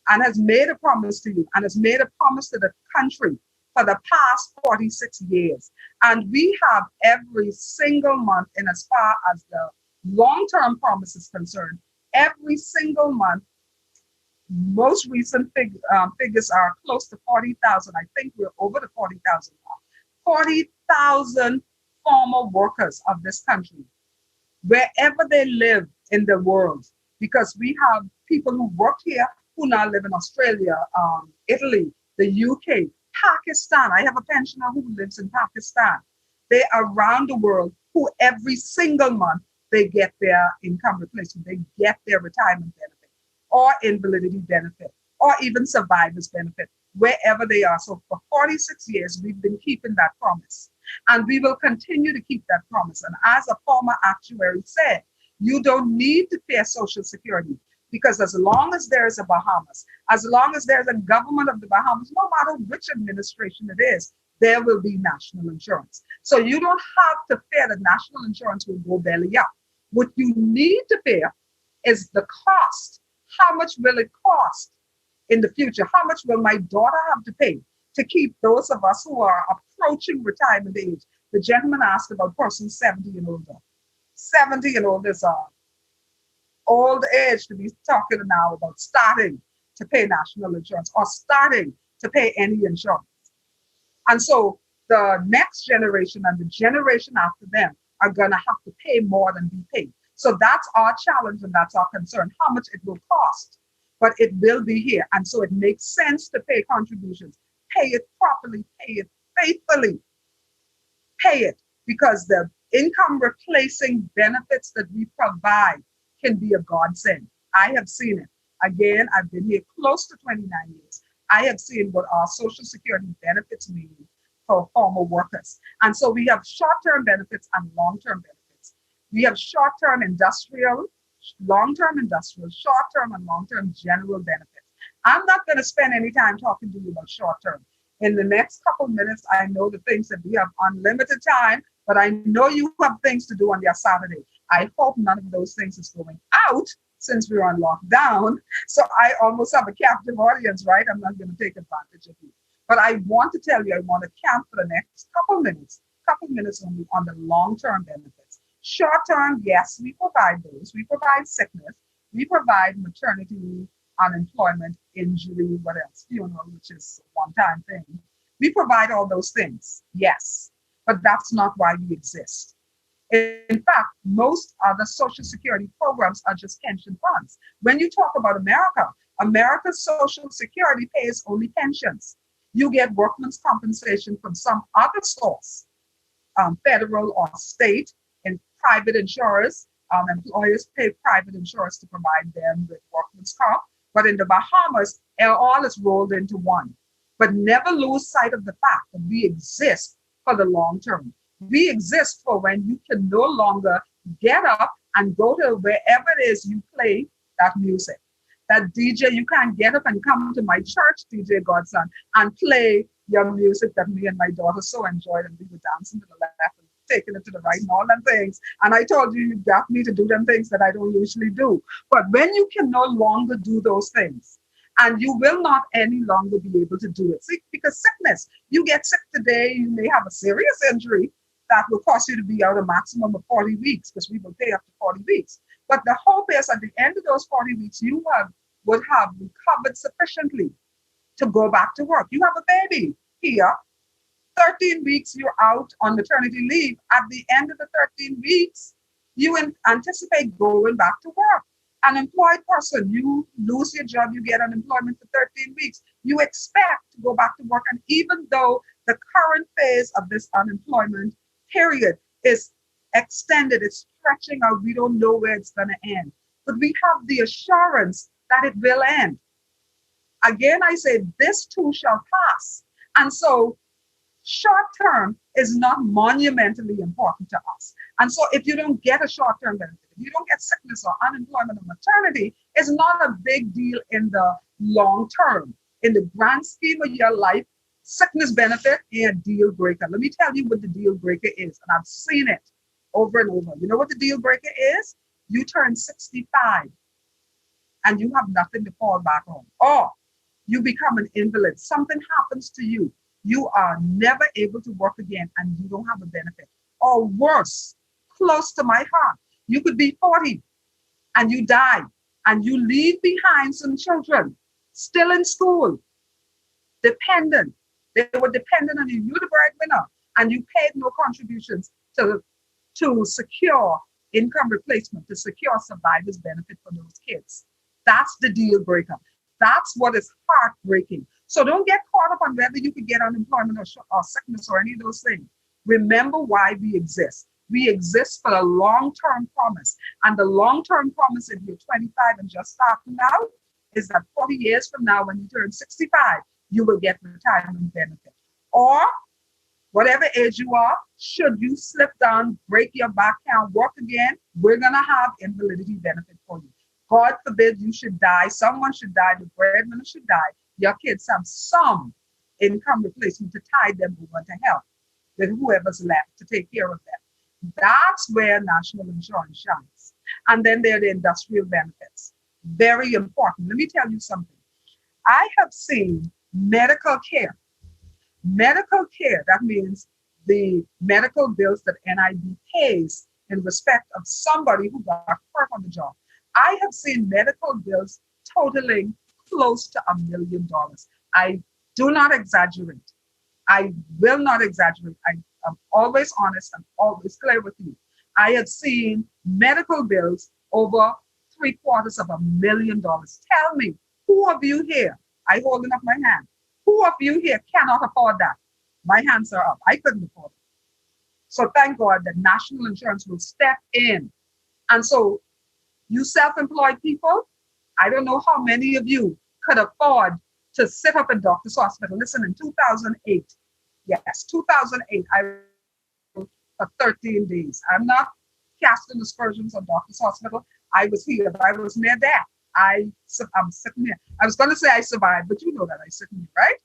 and has made a promise to you, and has made a promise to the country for the past 46 years. And we have every single month, in as far as the long-term promise is concerned, every single month, most recent figures are close to 40,000. I think we're over the 40,000 now. 40,000 former workers of this country, wherever they live in the world, because we have people who work here who now live in Australia, Italy, the UK, Pakistan, I have a pensioner who lives in Pakistan. They are around the world who every single month they get their income replacement, they get their retirement benefit or invalidity benefit or even survivor's benefit wherever they are. So for 46 years, we've been keeping that promise and we will continue to keep that promise. And as a former actuary said, you don't need to pay Social Security because as long as there is a Bahamas, as long as there's a government of the Bahamas, no matter which administration it is, there will be national insurance. So you don't have to fear that national insurance will go belly up. What you need to fear is the cost. How much will it cost in the future? How much will my daughter have to pay to keep those of us who are approaching retirement age? The gentleman asked about persons 70 and older. 70 and older is old age to be talking now about starting to pay national insurance or starting to pay any insurance. And so the next generation and the generation after them are going to have to pay more than we pay. So that's our challenge and that's our concern, how much it will cost, but it will be here. And so it makes sense to pay contributions, pay it properly, pay it faithfully, pay it because the income replacing benefits that we provide can be a godsend. I have seen it. Again, I've been here close to 29 years. I have seen what our Social Security benefits mean for former workers. And so we have short-term benefits and long-term benefits. We have short-term industrial, long-term industrial, short-term and long-term general benefits. I'm not going to spend any time talking to you about short-term. In the next couple minutes, I know the things that we have unlimited time, but I know you have things to do on your Saturday. I hope none of those things is going out since we're on lockdown. So I almost have a captive audience, right? I'm not going to take advantage of you. But I want to tell you, I want to camp for the next couple minutes only on the long-term benefits. Short-term, yes, we provide those. We provide sickness. We provide maternity, unemployment, injury, what else? Funeral, which is a one-time thing. We provide all those things, yes, but that's not why we exist. In fact, most other Social Security programs are just pension funds. When you talk about America, America's Social Security pays only pensions. You get workman's compensation from some other source, federal or state, and private insurers. Employers pay private insurers to provide them with workman's comp. But in the Bahamas, all is rolled into one. But never lose sight of the fact that we exist for the long term. We exist for when you can no longer get up and go to wherever it is you play that music. That DJ, you can't get up and come to my church, DJ Godson, and play your music that me and my daughter so enjoyed, and we were dancing to the left and taking it to the right and all them things. And I told you got me to do them things that I don't usually do. But when you can no longer do those things, and you will not any longer be able to do it. See, because sickness, you get sick today, you may have a serious injury that will cause you to be out a maximum of 40 weeks because we will pay up to 40 weeks. But the hope is at the end of those 40 weeks, you would have recovered sufficiently to go back to work. You have a baby here, 13 weeks you're out on maternity leave. At the end of the 13 weeks, you anticipate going back to work. An employed person, you lose your job, you get unemployment for 13 weeks. You expect to go back to work. And even though the current phase of this unemployment period is extended, it's stretching out, we don't know where it's going to end. But we have the assurance that it will end. Again, I say this too shall pass. And so short-term is not monumentally important to us. And so if you don't get a short-term benefit, if you don't get sickness or unemployment or maternity, it's not a big deal in the long term. In the grand scheme of your life, sickness benefit is a deal breaker. Let me tell you what the deal breaker is. And I've seen it over and over. You know what the deal breaker is? You turn 65 and you have nothing to fall back on. Or you become an invalid. Something happens to you. You are never able to work again and you don't have a benefit. Or worse, close to my heart, you could be 40 and you die and you leave behind some children still in school, dependent. They were dependent on you. You're the breadwinner and you paid no contributions to secure income replacement, to secure survivor's benefit for those kids. That's the deal breaker. That's what is heartbreaking. So don't get caught up on whether you could get unemployment or sickness or any of those things. Remember why we exist. We exist for a long-term promise. And the long-term promise, if you're 25 and just starting out, is that 40 years from now, when you turn 65, you will get retirement benefit. Or whatever age you are, should you slip down, break your back, can't work again, we're going to have invalidity benefit for you. God forbid you should die, someone should die, the breadwinner should die, your kids have some income replacement to tide them over to help with whoever's left to take care of them. That's where national insurance shines. And then there are the industrial benefits. Very important. Let me tell you something. I have seen medical care. Medical care, that means the medical bills that NIB pays in respect of somebody who got hurt on the job. I have seen medical bills totaling close to $1 million. I do not exaggerate. I will not exaggerate. I'm always honest. I'm always clear with you. I have seen medical bills over $750,000. Tell me, who of you here, I holding up my hand, who of you here cannot afford that? My hands are up. I couldn't afford it. So thank God that national insurance will step in. And so you self-employed people, I don't know how many of you could afford to sit up in doctor's hospital. Listen, in 2008, yes, 2008, I worked for 13 days. I'm not casting aspersions on doctor's hospital. I was here, but I was near that. I'm sitting here. I was going to say I survived, but you know that I sitting here, right?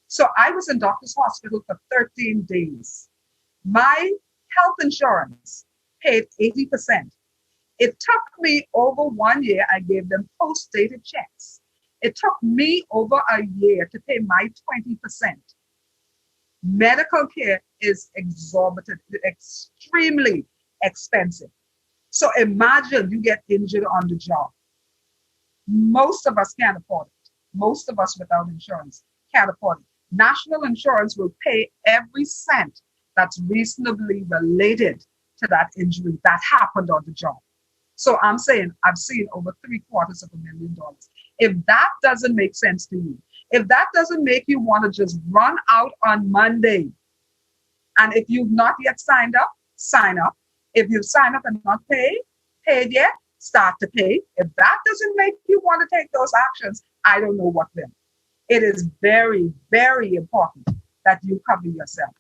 So I was in doctor's hospital for 13 days. My health insurance paid 80%. It took me over 1 year. I gave them post-dated checks. It took me over a year to pay my 20%. Medical care is exorbitant, extremely expensive. So imagine you get injured on the job. Most of us can't afford it. Most of us without insurance can't afford it. National insurance will pay every cent that's reasonably related to that injury that happened on the job. So I'm saying I've seen over $750,000. If that doesn't make sense to you, if that doesn't make you want to just run out on Monday, and if you've not yet signed up, sign up. If you've signed up and not paid yet, start to pay. If that doesn't make you want to take those actions, I don't know what will. It is very, very important that you cover yourself,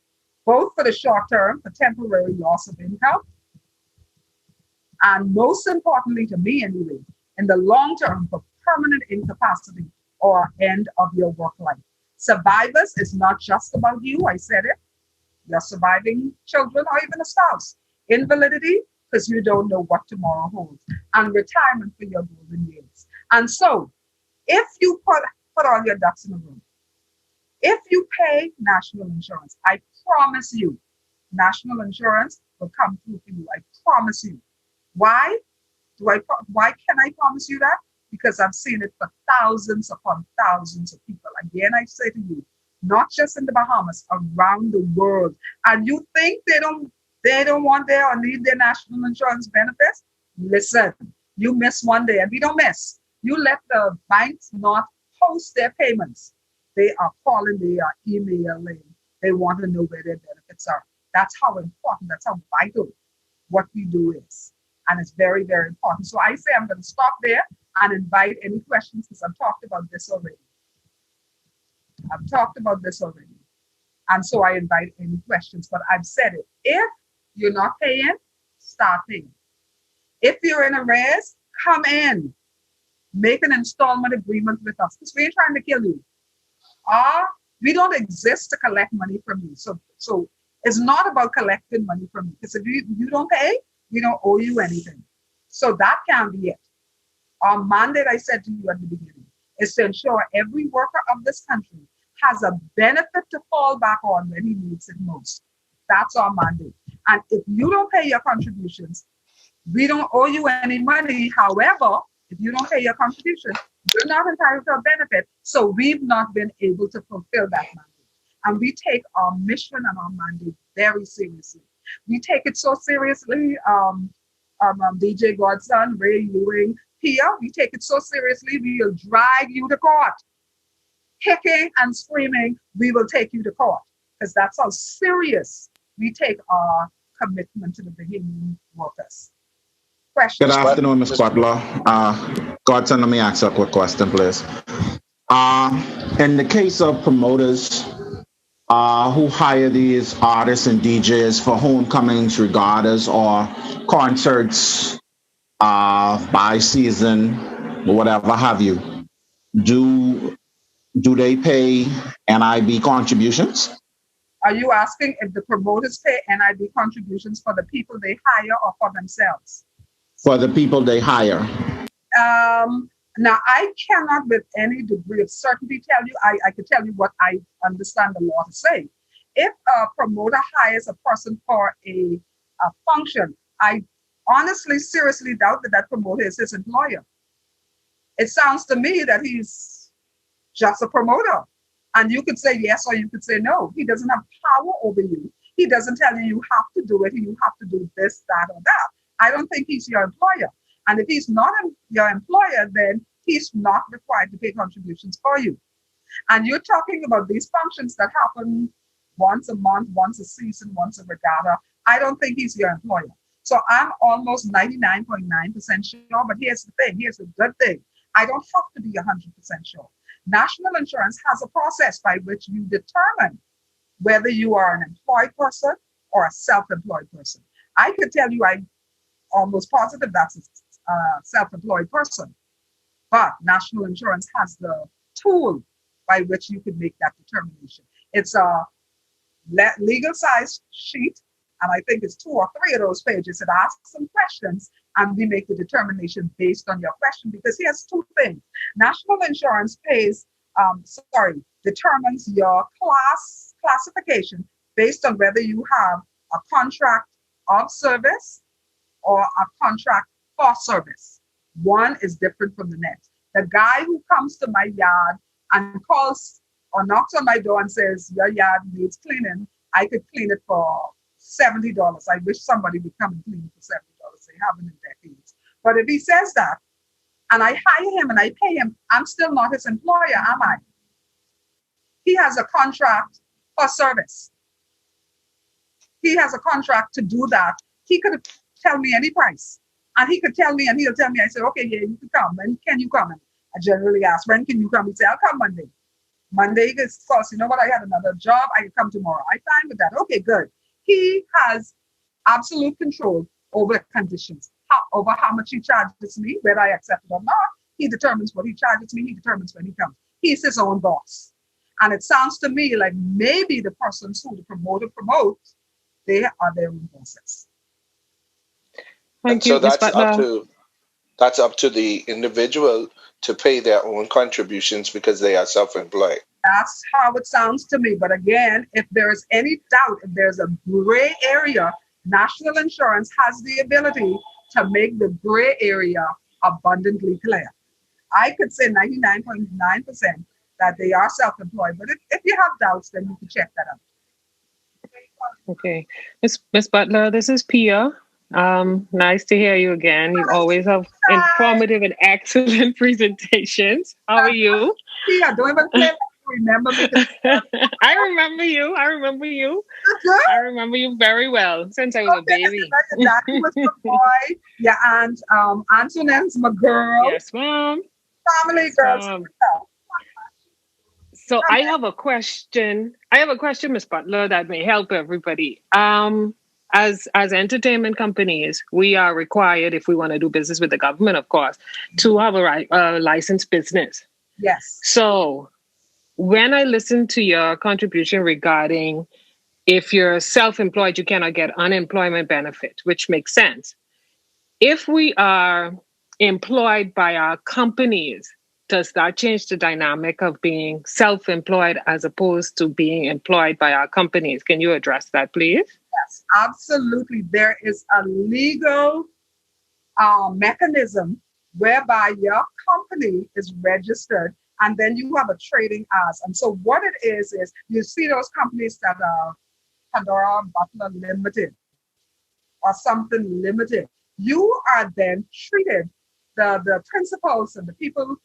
both for the short term, for temporary loss of income, and most importantly to me anyway, in the long term, for permanent incapacity or end of your work life. Survivors is not just about you, I said it, your surviving children or even a spouse. Invalidity, because you don't know what tomorrow holds, and retirement for your golden years. And so, if you put all your ducks in a row, if you pay national insurance, I promise you, national insurance will come through for you. I promise you. Why? Why can I promise you that? Because I've seen it for thousands upon thousands of people. Again, I say to you, not just in the Bahamas, around the world. And you think they don't want their or need their national insurance benefits? Listen, you miss one day, and we don't miss. You let the banks not post their payments. They are calling, they are emailing. They want to know where their benefits are. That's how important, that's how vital what we do is. And it's very, very important. So I say I'm going to stop there and invite any questions because I've talked about this already. And so I invite any questions, but I've said it. If you're not paying, start paying. If you're in arrears, come in. Make an installment agreement with us because we ain't trying to kill you. We don't exist to collect money from you. So it's not about collecting money from you because if you don't pay, we don't owe you anything. So that can be it. Our mandate, I said to you at the beginning, is to ensure every worker of this country has a benefit to fall back on when he needs it most. That's our mandate. And if you don't pay your contributions, we don't owe you any money. However, if you don't pay your contribution, you're not entitled to a benefit. So we've not been able to fulfill that mandate. And we take our mission and our mandate very seriously. We take it so seriously, DJ Godson, Ray Ewing, Pia, we take it so seriously, we'll drag you to court. kicking and screaming, we will take you to court. Because that's how serious we take our commitment to the beginning workers. Questions? Good afternoon, Ms. Butler. Godson, let me ask a quick question, please. In the case of promoters who hire these artists and DJs for homecomings, regattas, or concerts by season, whatever have you, do they pay NIB contributions? Are you asking if the promoters pay NIB contributions for the people they hire or for themselves? For the people they hire. Now, I cannot with any degree of certainty tell you, I could tell you what I understand the law to say. If a promoter hires a person for a function, I honestly, seriously doubt that that promoter is his employer. It sounds to me that he's just a promoter. And you could say yes or you could say no. He doesn't have power over you. He doesn't tell you you have to do it, you have to do this, that, or that. I don't think he's your employer. And if he's not your employer, then he's not required to pay contributions for you. And you're talking about these functions that happen once a month, once a season, once a regatta. I don't think he's your employer. So I'm almost 99.9% sure, but here's the thing, here's the good thing. I don't have to be 100% sure. National insurance has a process by which you determine whether you are an employed person or a self-employed person. I could tell you I'm almost positive that's a self-employed person, but national insurance has the tool by which you can make that determination. It's a legal size sheet, and I think it's 2 or 3 of those pages. It asks some questions, and we make the determination based on your question, because here's 2 things. National insurance determines your classification based on whether you have a contract of service or a contract for service. One is different from the next. The guy who comes to my yard and calls or knocks on my door and says, your yard needs cleaning, I could clean it for $70. I wish somebody would come and clean it for $70. They haven't in decades. But if he says that, and I hire him and I pay him, I'm still not his employer, am I? He has a contract for service. He has a contract to do that. He could tell me any price. And he could tell me, and he'll tell me, I say, okay, yeah, you can come. When can you come? And I generally ask, when can you come? He'd say, I'll come Monday. Monday is, of course, you know what, I had another job, I can come tomorrow. I fine with that. Okay, good. He has absolute control over the conditions, over how much he charges me, whether I accept it or not. He determines what he charges me. He determines when he comes. He's his own boss. And it sounds to me like maybe the persons who the promoter promotes, they are their own bosses. Thank you. So that's up to the individual to pay their own contributions because they are self-employed. That's how it sounds to me. But again, if there is any doubt, if there's a gray area, national insurance has the ability to make the gray area abundantly clear. I could say 99.9% that they are self-employed. But if you have doubts, then you can check that out. Okay. Ms. Butler, this is Pia. Nice to hear you again. You always have informative and excellent presentations. How are you? Yeah, don't even say that. Remember me. I remember you. I remember you very well since I was a baby. That was my boy. Yeah, and Antoinette's my girl. Yes, ma'am. Family girls. So I have a question. Ms. Butler, that may help everybody. As entertainment companies, we are required, if we want to do business with the government, of course, to have a licensed business. Yes. So when I listen to your contribution regarding if you're self-employed, you cannot get unemployment benefit, which makes sense. If we are employed by our companies, does that change the dynamic of being self-employed as opposed to being employed by our companies? Can you address that, please? Yes, absolutely. There is a legal mechanism whereby your company is registered and then you have a trading as. And so what it is you see those companies that are Pandora, Butler Limited or something limited. You are then treated, the principals and the people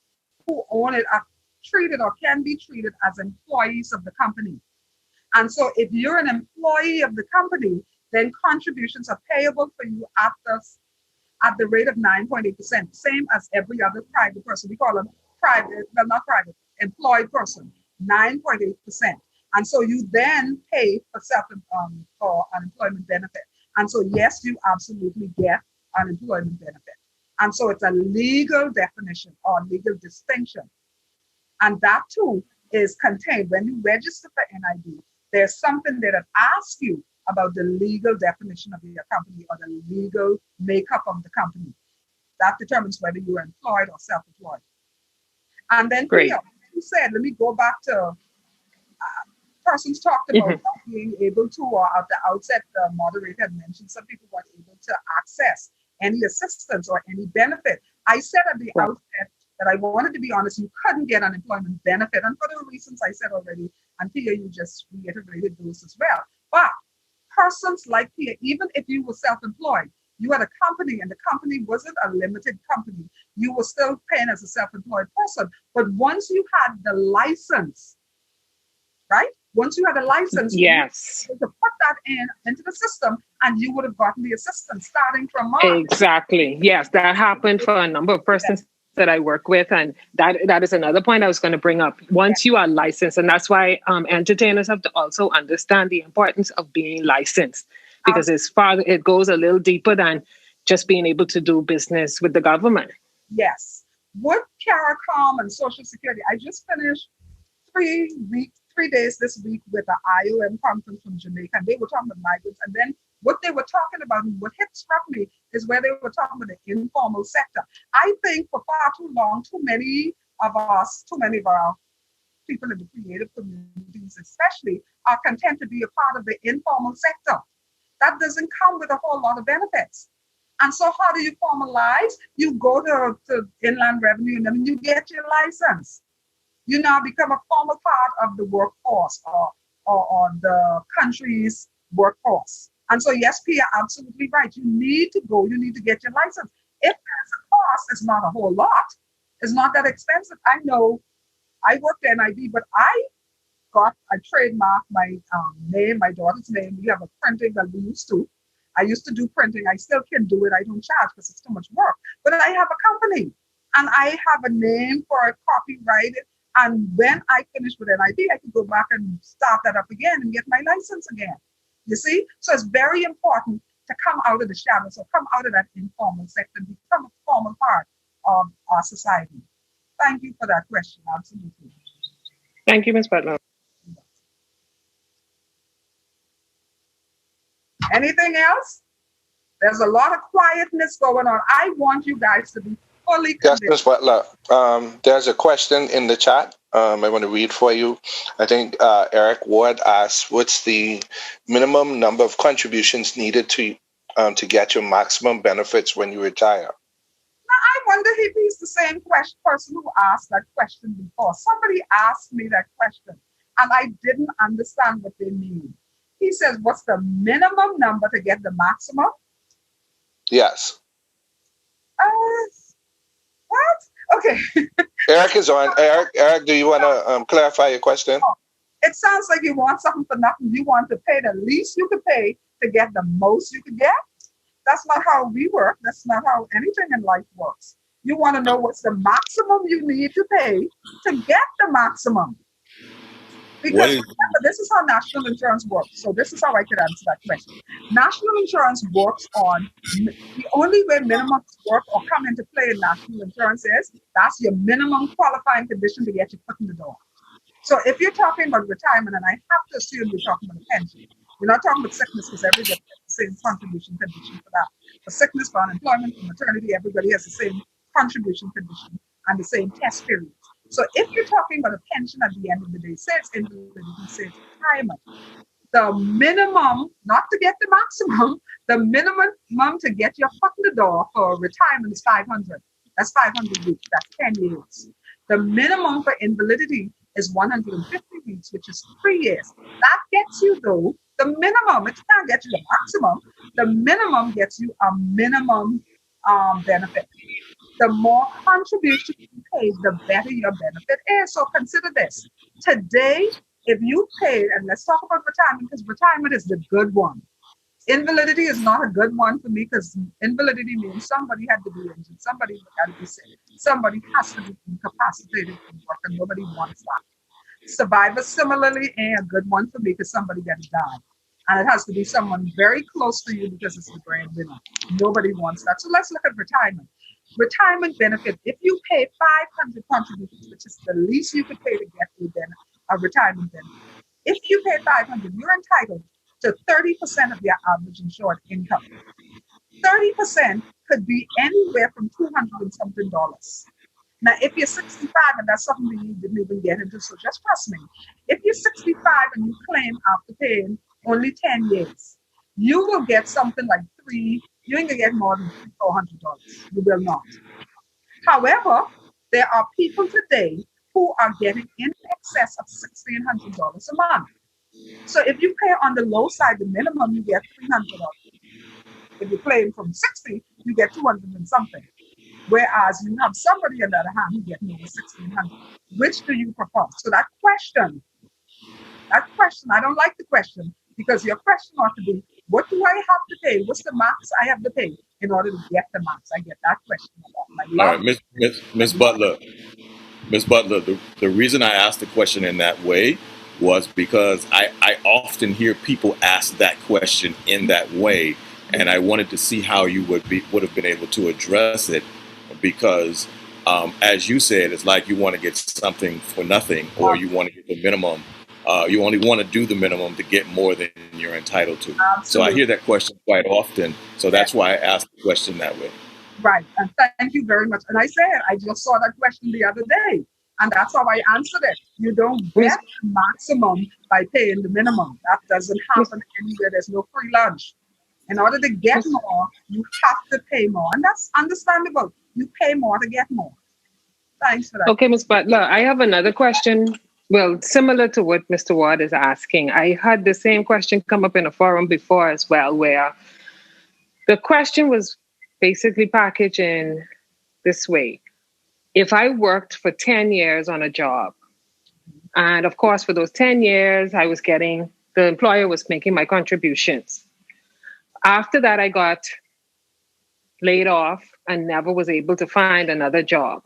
who own it are treated or can be treated as employees of the company. And so if you're an employee of the company, then contributions are payable for you at the rate of 9.8%, same as every other private person. We call them private, well, not private, employed person, 9.8%. And so you then pay for unemployment benefit. And so, yes, you absolutely get unemployment benefit. And so it's a legal definition or legal distinction. And that too is contained when you register for NID. There's something that asks you about the legal definition of your company or the legal makeup of the company. That determines whether you're employed or self-employed. And then, Priya, you said, let me go back to persons talked about not being able to, or at the outset, the moderator had mentioned some people weren't able to access any assistance or any benefit. I said at the outset that I wanted to be honest, you couldn't get unemployment benefit. And for the reasons I said already, and Pia, you just reiterated those as well. But persons like Pia, even if you were self-employed, you had a company and the company wasn't a limited company, you were still paying as a self-employed person. But once you had the license, right? Once you had a license, yes, you could put that into the system and you would have gotten the assistance starting from March. Exactly. Yes, that happened for a number of persons that I work with. And that is another point I was going to bring up. Once you are licensed, and that's why entertainers have to also understand the importance of being licensed, because it goes a little deeper than just being able to do business with the government. Yes. With CARICOM and Social Security, I just finished 3 days this week with the IOM conference from Jamaica, and they were talking about migrants. And then what they were talking about, and what struck me, is where they were talking about the informal sector. I think for far too long, too many of our people in the creative communities especially are content to be a part of the informal sector. That doesn't come with a whole lot of benefits. And so how do you formalize? You go to Inland Revenue and then you get your license. You now become a formal part of the workforce or the country's workforce. And so, yes, Pia, absolutely right. You need to go, you need to get your license. If there's a cost, it's not a whole lot. It's not that expensive. I know I worked at NID, but I trademarked my name, my daughter's name. We have a printing that we used to. I used to do printing. I still can do it. I don't charge because it's too much work. But I have a company and I have a name for it, copyrighted. And when I finish with NID, I can go back and start that up again and get my license again. You see? So it's very important to come out of the shadows, or come out of that informal sector and become a formal part of our society. Thank you for that question. Absolutely. Thank you, Ms. Butler. Anything else? There's a lot of quietness going on. I want you guys to be fully convinced. Yes, Ms. Butler. There's a question in the chat. I want to read for you. I think Eric Ward asked, what's the minimum number of contributions needed to get your maximum benefits when you retire? Now, I wonder if he's the same person who asked that question before. Somebody asked me that question, and I didn't understand what they mean. He says, what's the minimum number to get the maximum? Yes. What? Okay. Eric is on. Eric, do you want to clarify your question? It sounds like you want something for nothing. You want to pay the least you could pay to get the most you could get. That's not how we work. That's not how anything in life works. You want to know what's the maximum you need to pay to get the maximum. Because remember, this is how national insurance works. So this is how I could answer that question. National insurance works on the only way minimums work or come into play in national insurance is that's your minimum qualifying condition to get your foot in the door. So if you're talking about retirement, and I have to assume you're talking about a pension, you're not talking about sickness because everybody has the same contribution condition for that. For sickness, for unemployment, for maternity, everybody has the same contribution condition and the same test periods. So if you're talking about a pension at the end of the day, say it's invalidity, say it's retirement, the minimum, not to get the maximum, the minimum to get your foot in the door for retirement is 500. That's 500 weeks. That's 10 years. The minimum for invalidity is 150 weeks, which is 3 years. That gets you, though, the minimum. It can't get you the maximum. The minimum gets you a minimum benefit. The more contribution you paid, the better your benefit is. So consider this. Today, if you paid, and let's talk about retirement, because retirement is the good one. Invalidity is not a good one for me because invalidity means somebody had to be injured, somebody had to be sick, somebody has to be incapacitated from work, and nobody wants that. Survivor similarly ain't a good one for me because somebody got to die. And it has to be someone very close to you because it's the breadwinner. Nobody wants that. So let's look at retirement. Retirement benefit, if you pay 500 contributions, which is the least you could pay to get a retirement benefit. If you pay 500, you're entitled to 30% of your average insured income. 30% could be anywhere from 200 and something dollars. Now, if you're 65, and that's something you didn't even get into, so just trust me. If you're 65 and you claim after paying only 10 years, you will get something like you ain't gonna get more than $400. You will not. However, there are people today who are getting in excess of $1,600 a month. So if you pay on the low side, the minimum you get $300. If you claim from 60, you get 200 and something. Whereas you have somebody on the other hand who gets over 1,600. Which do you prefer? So that question, I don't like the question because your question ought to be, what do I have to pay? What's the max I have to pay in order to get the max? I get that question a lot. All right, Miss Butler. Miss Butler, the reason I asked the question in that way was because I often hear people ask that question in that way, and I wanted to see how you would have been able to address it, because as you said, it's like you want to get something for nothing, or you want to get the minimum. You only want to do the minimum to get more than you're entitled to. Absolutely. So I hear that question quite often. So that's why I asked the question that way. Right. And thank you very much. And I just saw that question the other day. And that's how I answered it. You don't get the maximum by paying the minimum. That doesn't happen anywhere. There's no free lunch. In order to get more, you have to pay more. And that's understandable. You pay more to get more. Thanks for that. Okay, Ms. Butler, I have another question. Well, similar to what Mr. Ward is asking. I had the same question come up in a forum before as well, where the question was basically packaged in this way. If I worked for 10 years on a job, and of course, for those 10 years, the employer was making my contributions. After that, I got laid off and never was able to find another job.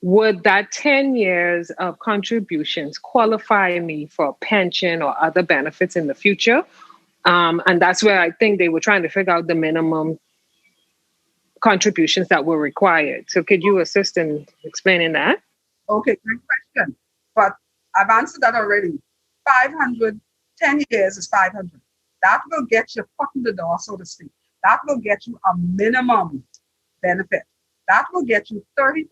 Would that 10 years of contributions qualify me for a pension or other benefits in the future? And that's where I think they were trying to figure out the minimum contributions that were required. So could you assist in explaining that? Okay, great question. But I've answered that already. 500, 10 years is 500. That will get your foot in the door, so to speak. That will get you a minimum benefit. That will get you 30%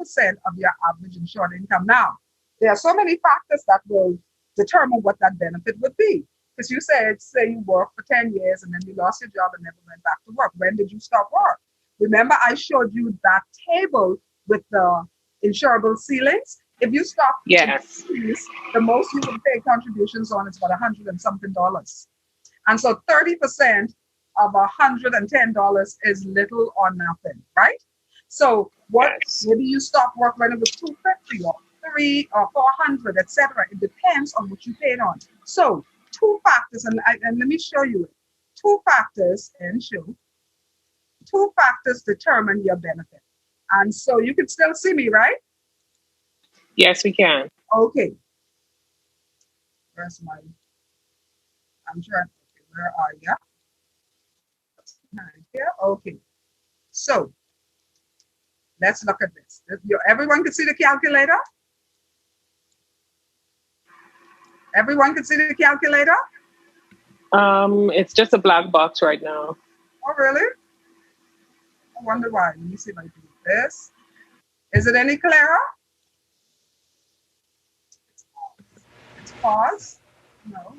of your average insured income. Now, there are so many factors that will determine what that benefit would be. Because you say you worked for 10 years and then you lost your job and never went back to work. When did you stop work? Remember, I showed you that table with the insurable ceilings? If you stop, yes, the most you would pay contributions on is about $100 and something. And so 30% of $110 is little or nothing, right? So maybe you stop work when it was $250 or $300 or $400, etc. It depends on what you paid on. So 2 factors, and let me show you it. 2 factors determine your benefit. And so you can still see me, right? Yes, we can. Okay. Where's I'm trying. Okay, where are you? Here. Okay. So let's look at this. Everyone can see the calculator? Everyone can see the calculator? It's just a black box right now. Oh, really? I wonder why. Let me see if I can do this. Is it any clearer? It's pause? No.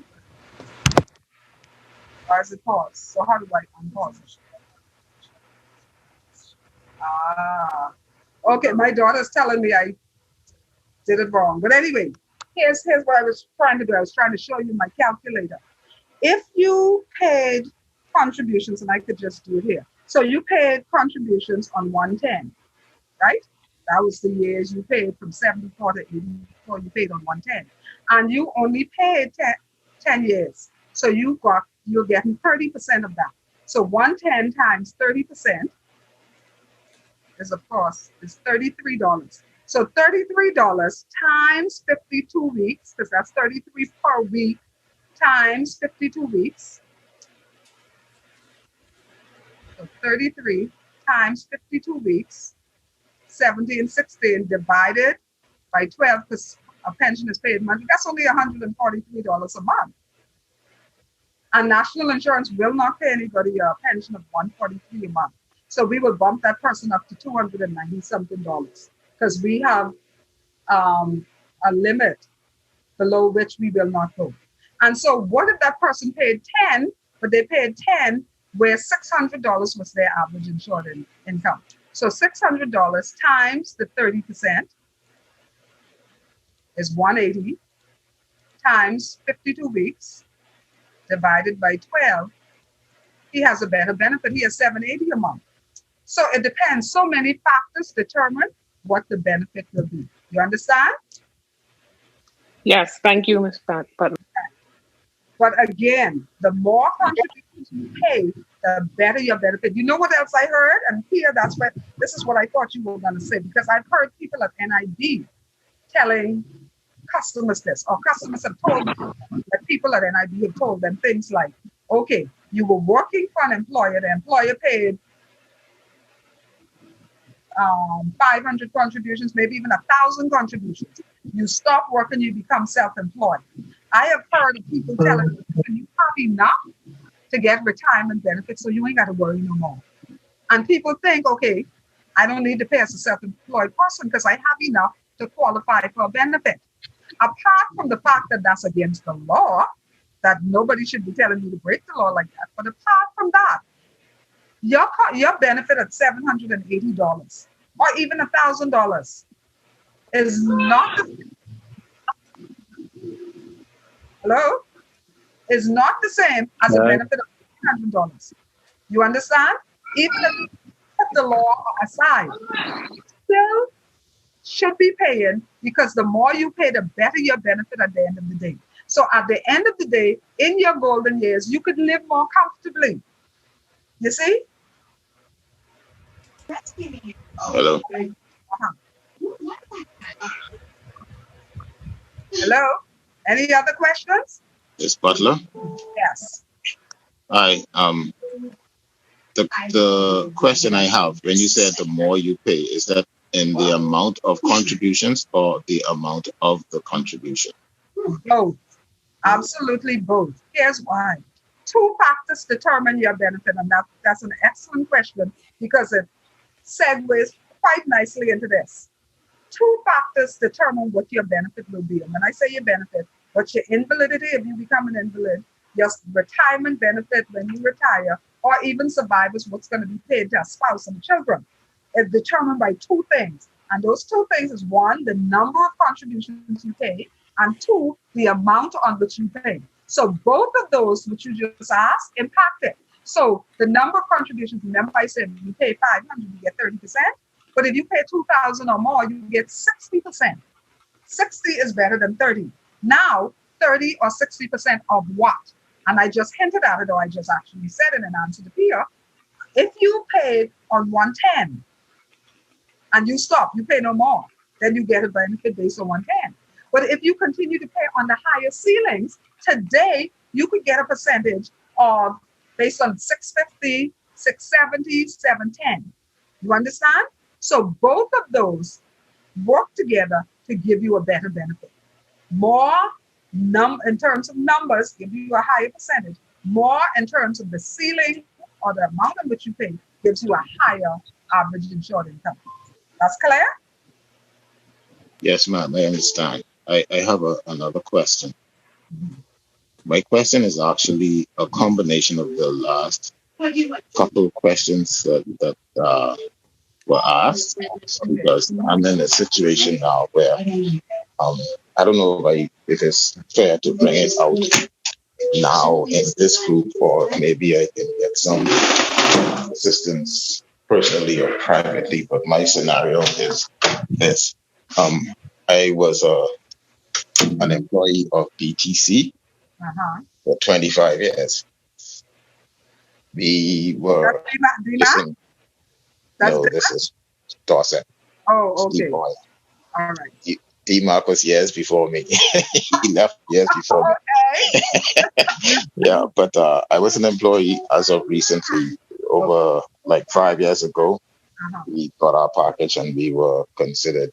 Why is it pause? So how do I unpause it? Okay, my daughter's telling me I did it wrong. But anyway, here's what I was trying to do. I was trying to show you my calculator. If you paid contributions, and I could just do it here. So you paid contributions on 110, right? That was the years you paid from 74 to 84, you paid on 110. And you only paid 10 years. So you're getting 30% of that. So 110 times 30% is, of course, is $33. So $33 times 52 weeks, because that's 33 per week times 52 weeks. So 33 times 52 weeks, 17, 16 divided by 12, because a pension is paid monthly. That's only $143 a month. And national insurance will not pay anybody a pension of $143 a month. So we will bump that person up to $290 something, because we have a limit below which we will not go. And so what if that person paid 10, but they paid 10 where $600 was their average insured income? So $600 times the 30% is 180 times 52 weeks divided by 12. He has a better benefit. He has $780 a month. So it depends. So many factors determine what the benefit will be. You understand? Yes, thank you, Ms. Butler. But again, the more contributions you pay, the better your benefit. You know what else I heard? And here, this is what I thought you were going to say, because I've heard people at NIB telling customers this, or customers have told me that people at NIB have told them things like, okay, you were working for an employer, the employer paid 500 contributions, maybe even 1,000 contributions. You stop working, you become self-employed. I have heard of people telling me you have enough to get retirement benefits, so you ain't got to worry no more. And people think, okay, I don't need to pay as a self-employed person because I have enough to qualify for a benefit. Apart from the fact that that's against the law, that nobody should be telling you to break the law like that. But apart from that, your benefit at $780 or even $1,000 is not is not the same as a benefit of $100. You understand? Even if you put the law aside, you still should be paying, because the more you pay, the better your benefit at the end of the day. So at the end of the day, in your golden years, you could live more comfortably. You see? Hello. Uh-huh. Hello? Any other questions? Yes, Butler. Yes. Hi. The question I have, when you said the more you pay, is that in the amount of contributions or the amount of the contribution? Both. Absolutely both. Here's why. Two factors determine your benefit, and that's an excellent question, because it segues quite nicely into this. Two factors determine what your benefit will be. And when I say your benefit, what's your invalidity if you become an invalid, your retirement benefit when you retire, or even survivors, what's going to be paid to a spouse and children. It's determined by two things. And those two things is, one, the number of contributions you pay, and two, the amount on which you pay. So both of those, which you just asked, impact it. So the number of contributions, remember I said you pay 500, you get 30%. But if you pay 2,000 or more, you get 60%. 60 is better than 30. Now, 30 or 60% of what? And I just hinted at it, or I just actually said it in answer to Pia. If you paid on 110 and you stop, you pay no more, then you get a benefit based on 110. But if you continue to pay on the higher ceilings, today you could get a percentage of based on 650, 670, 710. You understand? So both of those work together to give you a better benefit. More in terms of numbers, give you a higher percentage. More in terms of the ceiling or the amount in which you pay gives you a higher average insured income. That's clear? Yes, ma'am, I understand. I have another question. My question is actually a combination of the last couple of questions that were asked, because I'm in a situation now where I don't know if it's fair to bring it out now in this group, or maybe I can get some assistance personally or privately. But my scenario is Yes. I was an employee of BTC for 25 years. We were listen. No, this is Dawson. Oh, okay. Steve Boy. All right. D-Mark was years before me. He left years before me. Yeah, but I was an employee as of recently, over like 5 years ago. We got our package and we were considered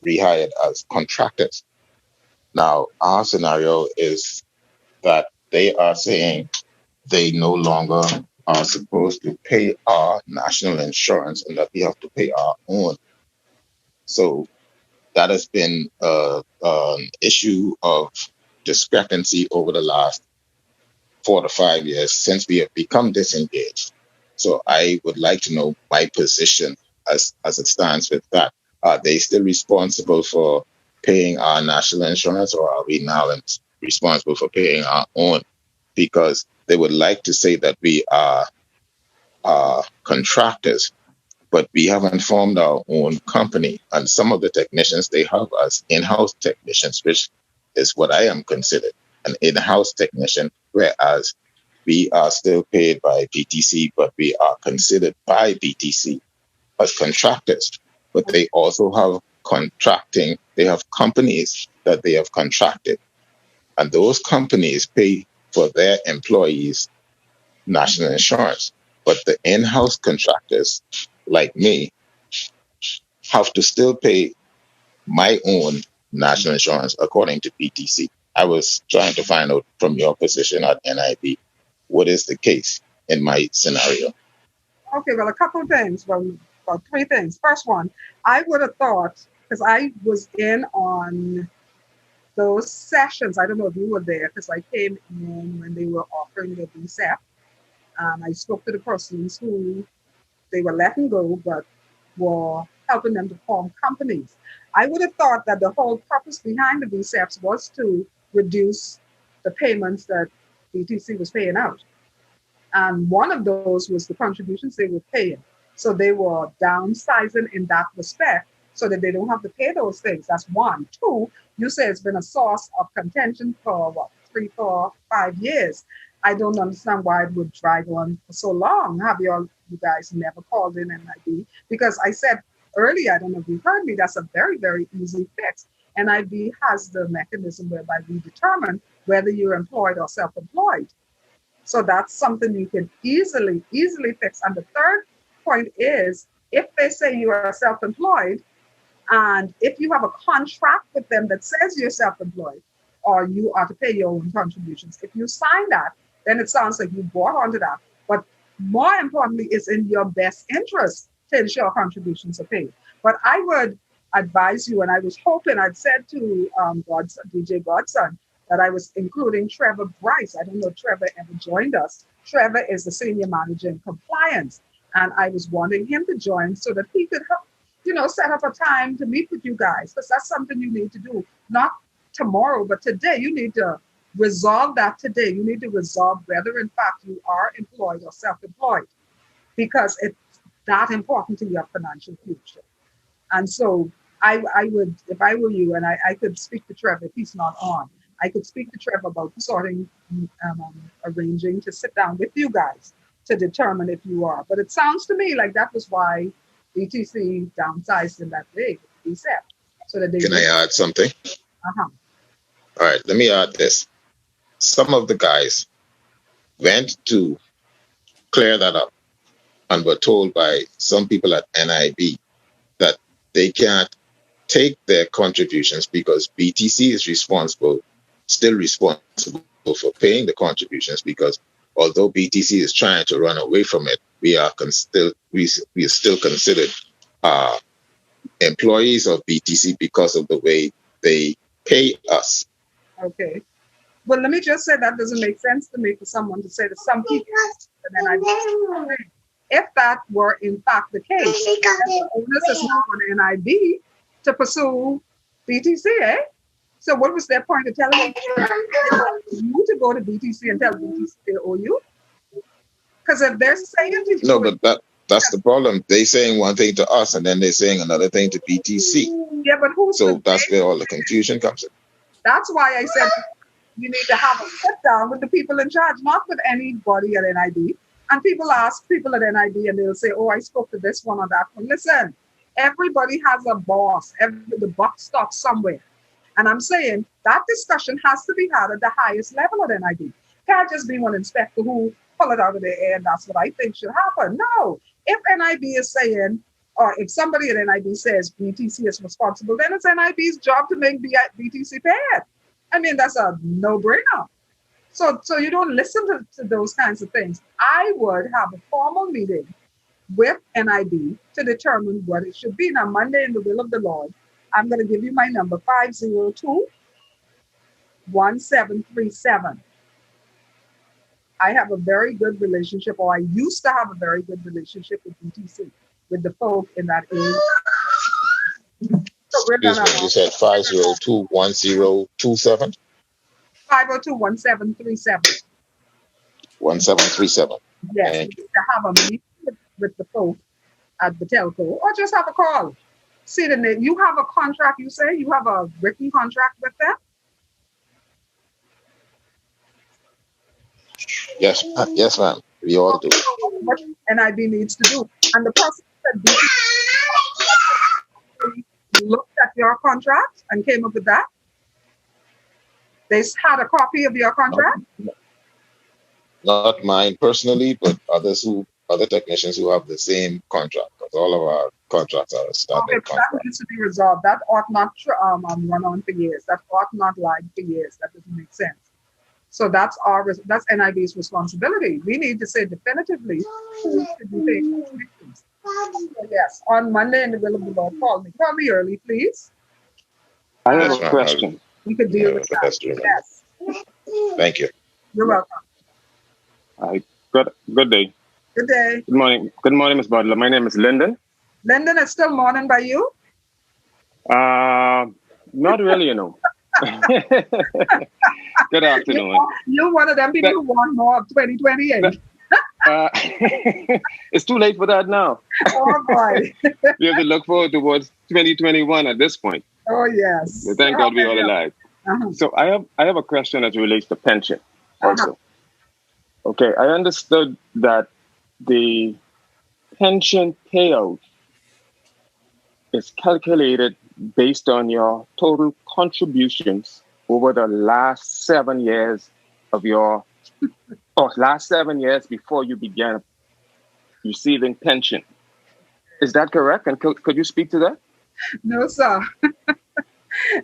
rehired as contractors. Now, our scenario is that they are saying they no longer are supposed to pay our national insurance and that we have to pay our own. So that has been an issue of discrepancy over the last 4 to 5 years since we have become disengaged. So I would like to know my position as it stands with that. Are they still responsible for paying our national insurance, or are we now responsible for paying our own? Because they would like to say that we are contractors, but we haven't formed our own company. And some of the technicians they have as in-house technicians, which is what I am considered, an in-house technician, whereas we are still paid by BTC, but we are considered by BTC as contractors. But they also have contracting, they have companies that they have contracted. And those companies pay for their employees national insurance. But the in-house contractors, like me, have to still pay my own national insurance according to BTC. I was trying to find out from your position at NIB, what is the case in my scenario? Okay, well, a couple of things. Well, 3 things. First one, I would have thought, because I was in on those sessions, I don't know if you were there, because I came in when they were offering the VSAP. I spoke to the persons who they were letting go, but were helping them to form companies. I would have thought that the whole purpose behind the VSAPs was to reduce the payments that BTC was paying out. And one of those was the contributions they were paying. So they were downsizing in that respect so that they don't have to pay those things. That's one. 2, you say it's been a source of contention for 3, 4, 5 years. I don't understand why it would drag on for so long. Have you guys never called in NIB? Because I said earlier, I don't know if you heard me, that's a very, very easy fix. NIB has the mechanism whereby we determine whether you're employed or self-employed. So that's something you can easily fix. And the third point is, if they say you are self-employed, and if you have a contract with them that says you're self-employed, or you are to pay your own contributions, if you sign that, then it sounds like you bought onto that. But more importantly, it's in your best interest to ensure contributions are paid. But I would advise you, and I was hoping, I'd said to DJ Godson, that I was including Trevor Bryce. I don't know if Trevor ever joined us. Trevor is the senior manager in compliance. And I was wanting him to join so that he could help, set up a time to meet with you guys, because that's something you need to do. Not tomorrow, but today. You need to resolve that today. You need to resolve whether, in fact, you are employed or self-employed, because it's that important to your financial future. And so I would, if I were you, and I could speak to Trevor if he's not on, I could speak to Trevor about arranging to sit down with you guys to determine if you are. But it sounds to me like that was why BTC downsized in that way, so that they Can I add something? Uh-huh. All right, let me add this. Some of the guys went to clear that up and were told by some people at NIB that they can't take their contributions because BTC is still responsible for paying the contributions, because although BTC is trying to run away from it, we are still considered employees of BTC because of the way they pay us. Okay. Well, let me just say that doesn't make sense to me for someone to say that some people, and then if that were in fact the case, the onus is not on NIB to pursue BTC, eh? So what was their point of telling you to go to BTC and tell BTC they owe you? Because if they're saying to you, no, but That's the problem. They saying one thing to us, and then they're saying another thing to BTC. Yeah, but So that's where all the confusion comes in. That's why I said you need to have a sit down with the people in charge, not with anybody at NIB. And people ask people at NIB and they'll say, oh, I spoke to this one or that one. Listen, everybody has a boss. The buck stops somewhere. And I'm saying that discussion has to be had at the highest level at NIB. Can't just be one inspector who pull it out of the air and that's what I think should happen. No. If NIB is saying, or if somebody at NIB says BTC is responsible, then it's NIB's job to make BTC pay it. I mean, that's a no-brainer. So you don't listen to those kinds of things. I would have a formal meeting with NIB to determine what it should be. Now, Monday, in the will of the Lord, I'm going to give you my number, 502-1737. I have a very good relationship, or I used to have a very good relationship with BTC, with the folk in that area. So Excuse me, you said 502-1027? 502-1737. 1737. Yes, Thank you. to have a meeting with the folk at the telco, or just have a call. See the name. You have a contract, you say? You have a written contract with them? Yes, yes, ma'am. We all do. What NIB needs to do. And the person said, looked at your contract and came up with that? They had a copy of your contract? Not mine personally, but other technicians who have the same contract, because all of our contracts are standard contracts. That needs to be resolved. That ought not run on for years. That ought not lie for years. That doesn't make sense. So that's NIB's responsibility. We need to say definitively who should be paying contributions. So yes, on Monday in the will of the Lord, call me. Call me early, please. I have a question. We could deal with that. Yes. Thank you. You're welcome. Good day. Good day. Good morning. Good morning, Ms. Butler. My name is Lyndon. Lyndon, it's still morning by you? Not really, you know. Good afternoon. You're one of them people who want more of 2028. It's too late for that now. Oh, boy. We have to look forward towards 2021 at this point. Oh, yes. So thank God we're all alive. So I have a question that relates to pension also. Okay, I understood that the pension payout is calculated based on your total contributions over the last 7 years of last 7 years before you began receiving pension. Is that correct? And could you speak to that? No, sir.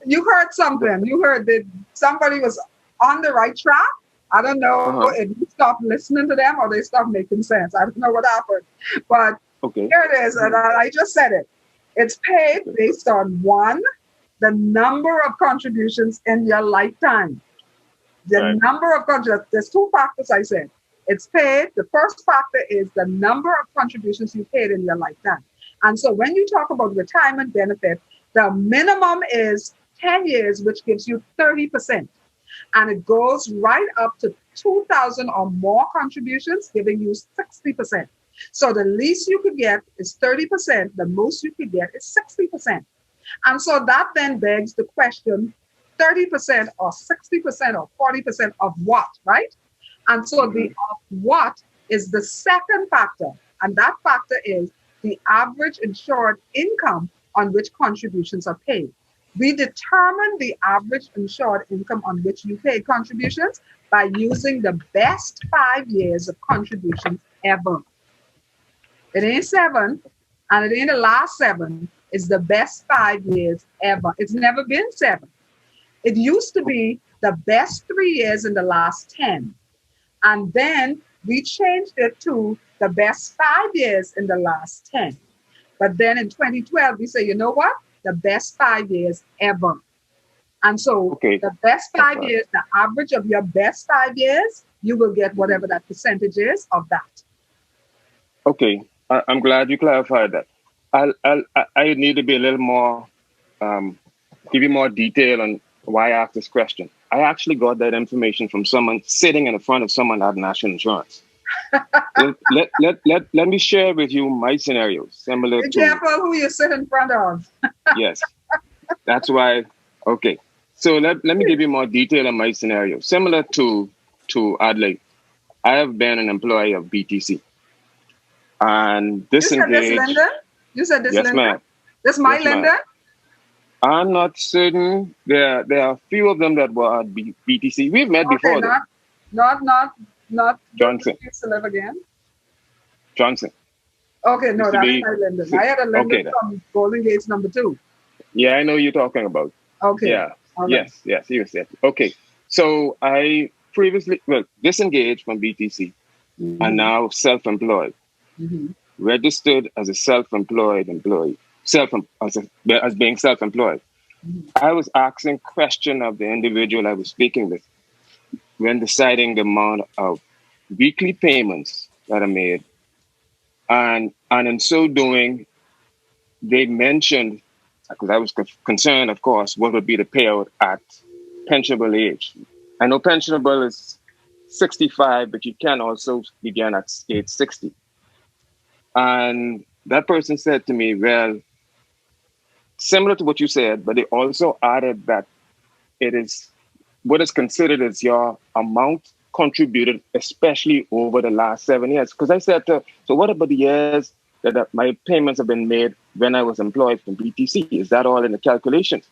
You heard something. You heard that somebody was on the right track. I don't know if you stopped listening to them or they stopped making sense. I don't know what happened. But here it is. And I just said it. It's paid based on the number of contributions in your lifetime. The number of contributions. There's two factors I said. It's paid. The first factor is the number of contributions you paid in your lifetime. And so when you talk about retirement benefit, the minimum is 10 years, which gives you 30%. And it goes right up to 2,000 or more contributions, giving you 60%. So the least you could get is 30%. The most you could get is 60%. And so that then begs the question, 30% or 60% or 40% of what, right? And so the of what is the second factor. And that factor is the average insured income on which contributions are paid. We determine the average insured income on which you pay contributions by using the best 5 years of contributions ever. It ain't 7, and it ain't the last 7. It's the best 5 years ever. It's never been 7. It used to be the best 3 years in the last 10. And then we changed it to the best 5 years in the last 10. But then in 2012, we say, you know what? The best 5 years ever. And so the best 5 years, the average of your best 5 years, you will get whatever that percentage is of that. Okay, I'm glad you clarified that. I need to be a little more, give you more detail on why I asked this question. I actually got that information from someone sitting in front of someone at National Insurance. Let me share with you my scenario, similar Be to. careful who you sit in front of. Yes, that's why. Okay, so let me give you more detail on my scenario, similar to Adley. I have been an employee of BTC and You said this disengaged. lender? You said this Yes, lender? ma'am. This my Yes, ma'am. lender? I'm not certain. There are a few of them that were at BTC. We've met Okay, before, though. not Johnson. used to live again. Johnson. Okay, no, Used to that be- ain't my lender. I had a lender Okay, then. from Golden Gates number 2. Yeah, I know you're talking about. Okay. Yeah. All right. Yes, he was there. Okay. So I previously, disengaged from BTC and now self-employed, registered as a self-employed employee, as being self-employed. I was asking question of the individual I was speaking with when deciding the amount of weekly payments that are made. And in so doing, they mentioned, because I was concerned, of course, what would be the payout at pensionable age. I know pensionable is 65, but you can also begin at age 60. And that person said to me, well, similar to what you said, but they also added that it is what is considered as your amount contributed, especially over the last 7 years. Because I said, so what about the years that my payments have been made when I was employed from BTC? Is that all in the calculations?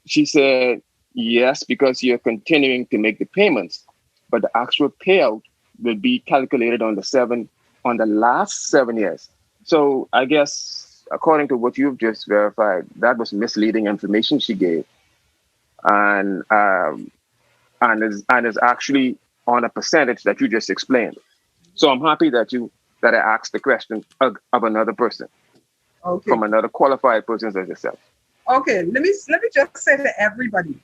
She said, yes, because you're continuing to make the payments, but the actual payout will be calculated on the last 7 years. So I guess, according to what you've just verified, that was misleading information she gave. And is actually on a percentage that you just explained. So I'm happy that I asked the question of another person, from another qualified person as yourself. Okay, let me just say to everybody,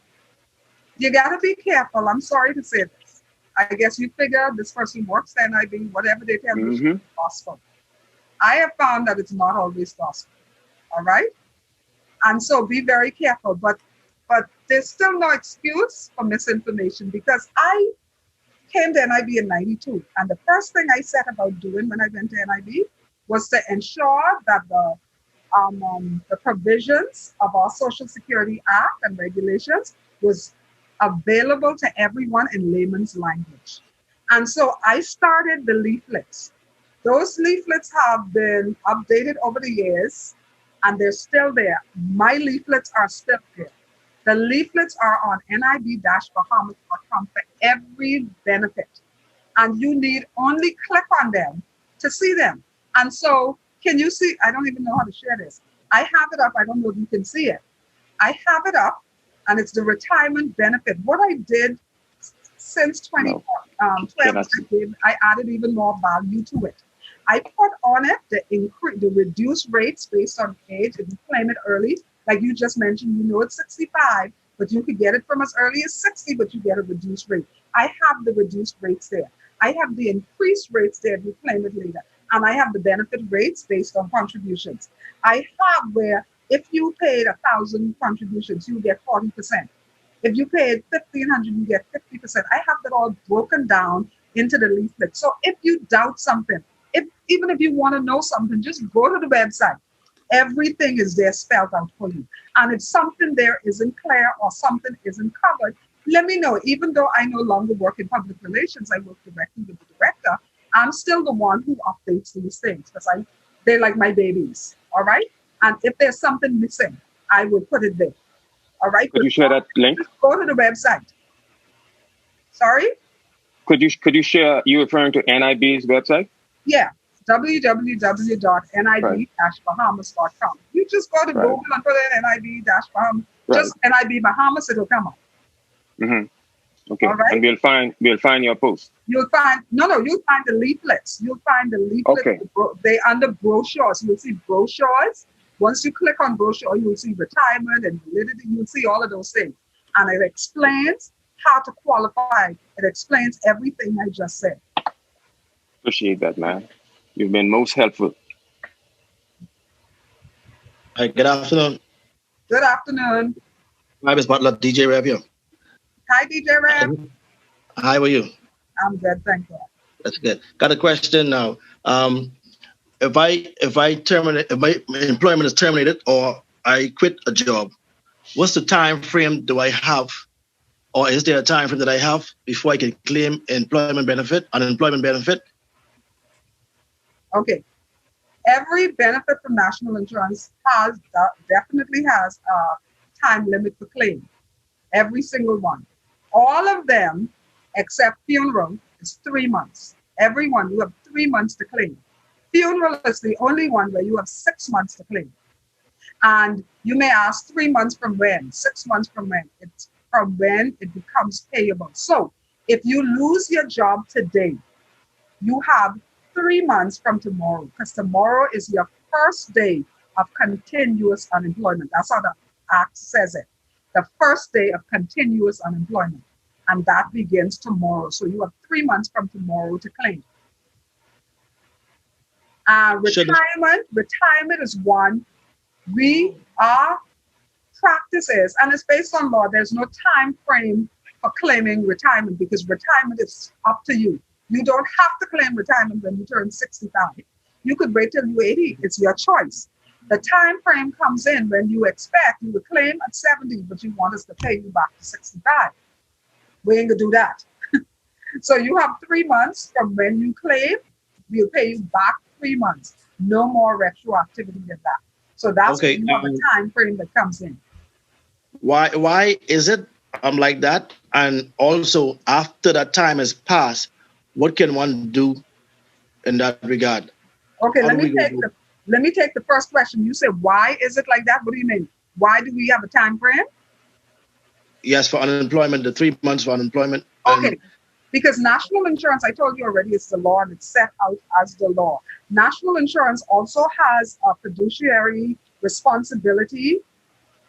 you gotta be careful. I'm sorry to say this. I guess you figure this person works at NIB, whatever they tell you is gospel. I have found that it's not always gospel. All right? And so be very careful. But there's still no excuse for misinformation, because I came to NIB in 92. And the first thing I set about doing when I went to NIB was to ensure that the provisions of our Social Security Act and regulations was available to everyone in layman's language. And so I started the leaflets. Those leaflets have been updated over the years, and they're still there. My leaflets are still there. The leaflets are on nib-bahamas.com for every benefit. And you need only click on them to see them. And so, can you see? I don't even know how to share this. I have it up. I don't know if you can see it. I have it up, and it's the retirement benefit. What I did since 2012, I added even more value to it. I put on it the reduced rates based on age. If you claim it early, like you just mentioned, it's 65, but you could get it from as early as 60, but you get a reduced rate. I have the reduced rates there. I have the increased rates there if you claim it later. And I have the benefit rates based on contributions. I have where if you paid 1,000 contributions, you get 40%. If you paid 1,500, you get 50%. I have that all broken down into the leaflet. So if you doubt something, even if you want to know something, just go to the website. Everything is there spelled out for you. And if something there isn't clear or something isn't covered, let me know. Even though I no longer work in public relations, I work directly with the director, I'm still the one who updates these things, because they're like my babies, all right? And if there's something missing, I will put it there, all right? Could you share that link? Go to the website. Sorry? Could you share, you referring to NIB's website? Yeah, www.nib-bahamas.com. You just go to Google and put in NIB-Bahamas. Just NIB Bahamas, it'll come up. Okay, right? And we'll find your post. You'll find the leaflets. You'll find the leaflets. Okay. They under brochures. You'll see brochures. Once you click on brochure, you'll see retirement and validity. You'll see all of those things. And it explains how to qualify. It explains everything I just said. Appreciate that, man. You've been most helpful. Hi, good afternoon. Good afternoon. Hi, Ms. Butler, DJ Rev here. Hi, DJ Rev. Hi, how are you? I'm good, thank you. That's good. Got a question now. If my employment is terminated or I quit a job, what's the time frame do I have, or is there a time frame that I have before I can claim unemployment benefit? Okay. Every benefit from national insurance definitely has a time limit for claim. Every single one. All of them, except funeral, is 3 months. Every one, you have 3 months to claim. Funeral is the only one where you have 6 months to claim. And you may ask 3 months from when, 6 months from when. It's from when it becomes payable. So if you lose your job today, you have 3 months from tomorrow, because tomorrow is your first day of continuous unemployment. That's how the Act says it. The first day of continuous unemployment. And that begins tomorrow. So you have 3 months from tomorrow to claim. Retirement is one. Our practice is, and it's based on law, there's no time frame for claiming retirement, because retirement is up to you. You don't have to claim retirement when you turn 65. You could wait till you're 80. It's your choice. The time frame comes in when you expect you would claim at 70, but you want us to pay you back to 65. We ain't gonna do that. So you have 3 months from when you claim. We'll pay you back 3 months. No more retroactivity than that. So that's when you have a time frame that comes in. Why is it like that? And also, after that time has passed, what can one do in that regard? Okay, let me take the first question. You said, why is it like that? What do you mean? Why do we have a time frame? Yes, for unemployment, the 3 months for unemployment. Okay, because national insurance, I told you already, it's the law and it's set out as the law. National insurance also has a fiduciary responsibility.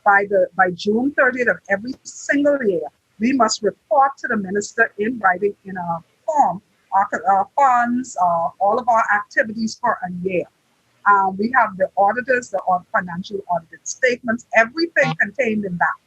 By June 30th of every single year, we must report to the minister in writing in a form our funds, all of our activities for a year. We have the auditors, the financial audited statements, everything contained in that.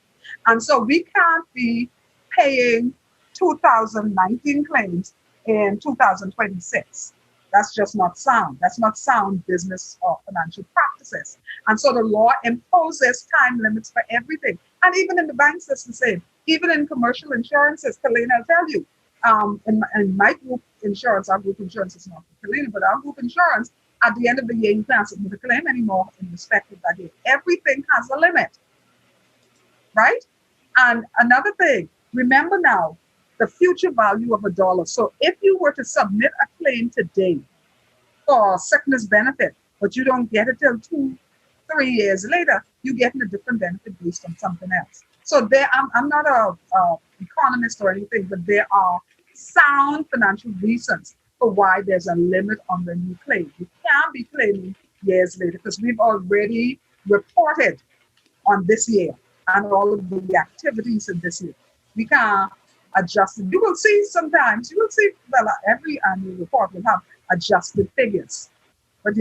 And so we can't be paying 2019 claims in 2026. That's just not sound. That's not sound business or financial practices. And so the law imposes time limits for everything. And even in the banks, it's the same. Even in commercial insurances, Colina will tell you, in my group insurance, our group insurance is not for Colina, but our group insurance, at the end of the year, you can't submit a claim anymore in respect of that year. Everything has a limit, right? And another thing, remember now, the future value of $1. So if you were to submit a claim today for sickness benefit, but you don't get it till 2-3 years later, you get a different benefit based on something else. So I'm not a economist or anything, but there are sound financial reasons for why there's a limit on when you claim. You can't be claiming years later because we've already reported on this year and all of the activities in this year. We can't adjust it. You will see sometimes, well, every annual report will have adjusted figures. But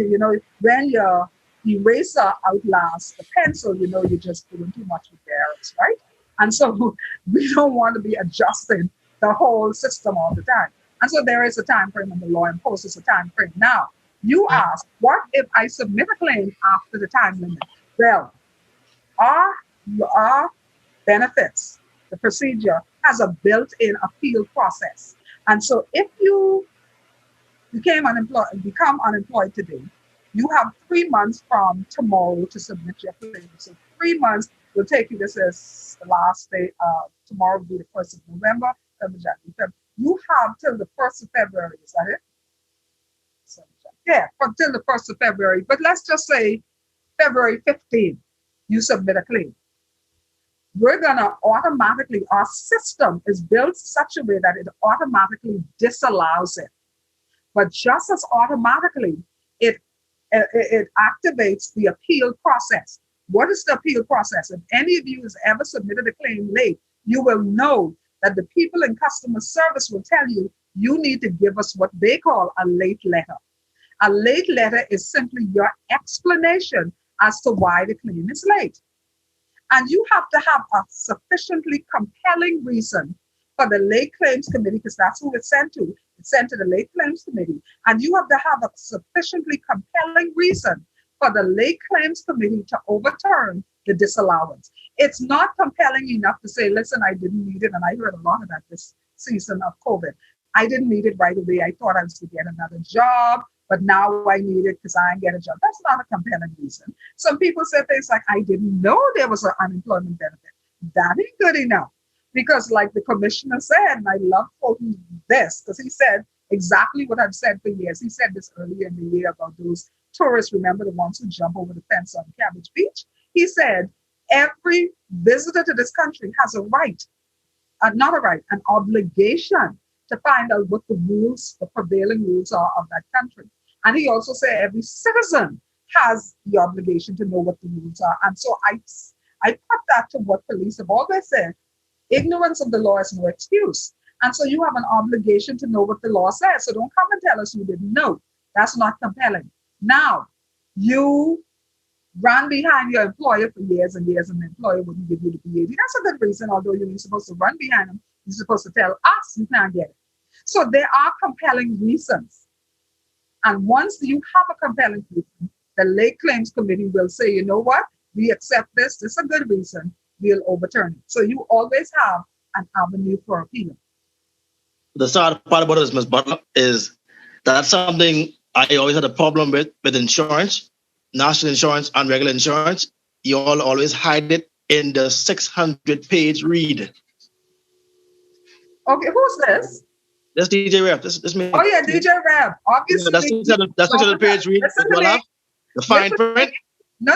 when your eraser outlasts the pencil, you're just doing too much with the errors, right? And so we don't want to be adjusting the whole system all the time. And so there is a time frame, and the law imposes a time frame. Now, you ask, what if I submit a claim after the time limit? Well, our benefits, the procedure, has a built-in appeal process. And so if you become unemployed today, you have 3 months from tomorrow to submit your claim. So 3 months will take you, this is the last day, tomorrow will be the 1st of November, you have till the 1st of February, is that it? So, yeah, till the 1st of February, but let's just say February 15th, you submit a claim. We're gonna automatically, our system is built such a way that it automatically disallows it. But just as automatically, it activates the appeal process. What is the appeal process? If any of you has ever submitted a claim late, you will know that the people in customer service will tell you, you need to give us what they call a late letter. A late letter is simply your explanation as to why the claim is late. And you have to have a sufficiently compelling reason for the Late Claims Committee, because that's who it's sent to. It's sent to the Late Claims Committee. And you have to have a sufficiently compelling reason for the Late Claims Committee to overturn the disallowance. It's not compelling enough to say, listen, I didn't need it. And I heard a lot of that this season of COVID. I didn't need it right away. I thought I was going to get another job, but now I need it because I ain't get a job. That's not a compelling reason. Some people say things like, I didn't know there was an unemployment benefit. That ain't good enough. Because like the commissioner said, and I love quoting this, because he said exactly what I've said for years. He said this earlier in the year about those tourists, remember the ones who jump over the fence on Cabbage Beach? He said, every visitor to this country has a right, not a right, an obligation to find out what the rules, the prevailing rules are of that country. And he also said every citizen has the obligation to know what the rules are. And so I put that to what police have always said. Ignorance of the law is no excuse. And so you have an obligation to know what the law says. So don't come and tell us you didn't know. That's not compelling. Now, you ran behind your employer for years and years, and the employer wouldn't give you the BAD. That's a good reason, although you're supposed to run behind them. You're supposed to tell us you can't get it. So there are compelling reasons. And once you have a compelling reason, the Late Claims Committee will say, you know what? We accept this. This is a good reason. We'll overturn it. So you always have an avenue for appeal. The sad part about this, Ms. Butler, is that's something I always had a problem with insurance, national insurance and regular insurance. You all always hide it in the 600-page read. Okay, who's this? That's DJ Rep. This me. Oh yeah, DJ Rep. Obviously, yeah, that's 600-page read. The fine print. No.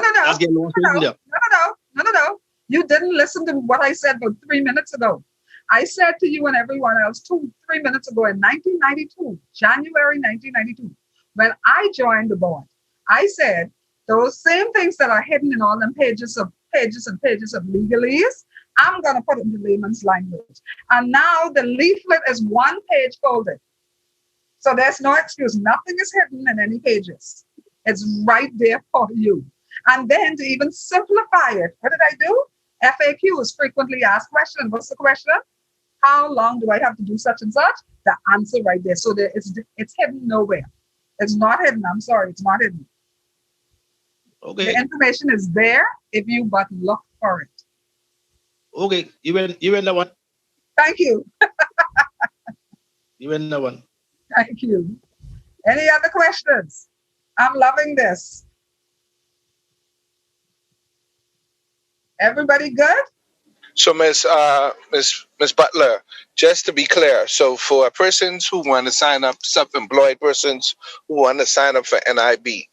You didn't listen to what I said about 3 minutes ago. I said to you and everyone else 3 minutes ago in 1992, January 1992, when I joined the board, I said those same things that are hidden in all them pages and pages of legalese, I'm going to put it into layman's language. And now the leaflet is one page folded. So there's no excuse. Nothing is hidden in any pages. It's right there for you. And then to even simplify it, what did I do? FAQs, frequently asked questions. What's the question? How long do I have to do such and such? The answer right there. So it's hidden nowhere. It's not hidden. I'm sorry. It's not hidden. Okay. The information is there if you but look for it. Okay. You win that one. Thank you. You win that one. Thank you. Any other questions? I'm loving this. Everybody good? So, Miss Butler, just to be clear, so for persons who want to sign up, self-employed persons who want to sign up for NIB,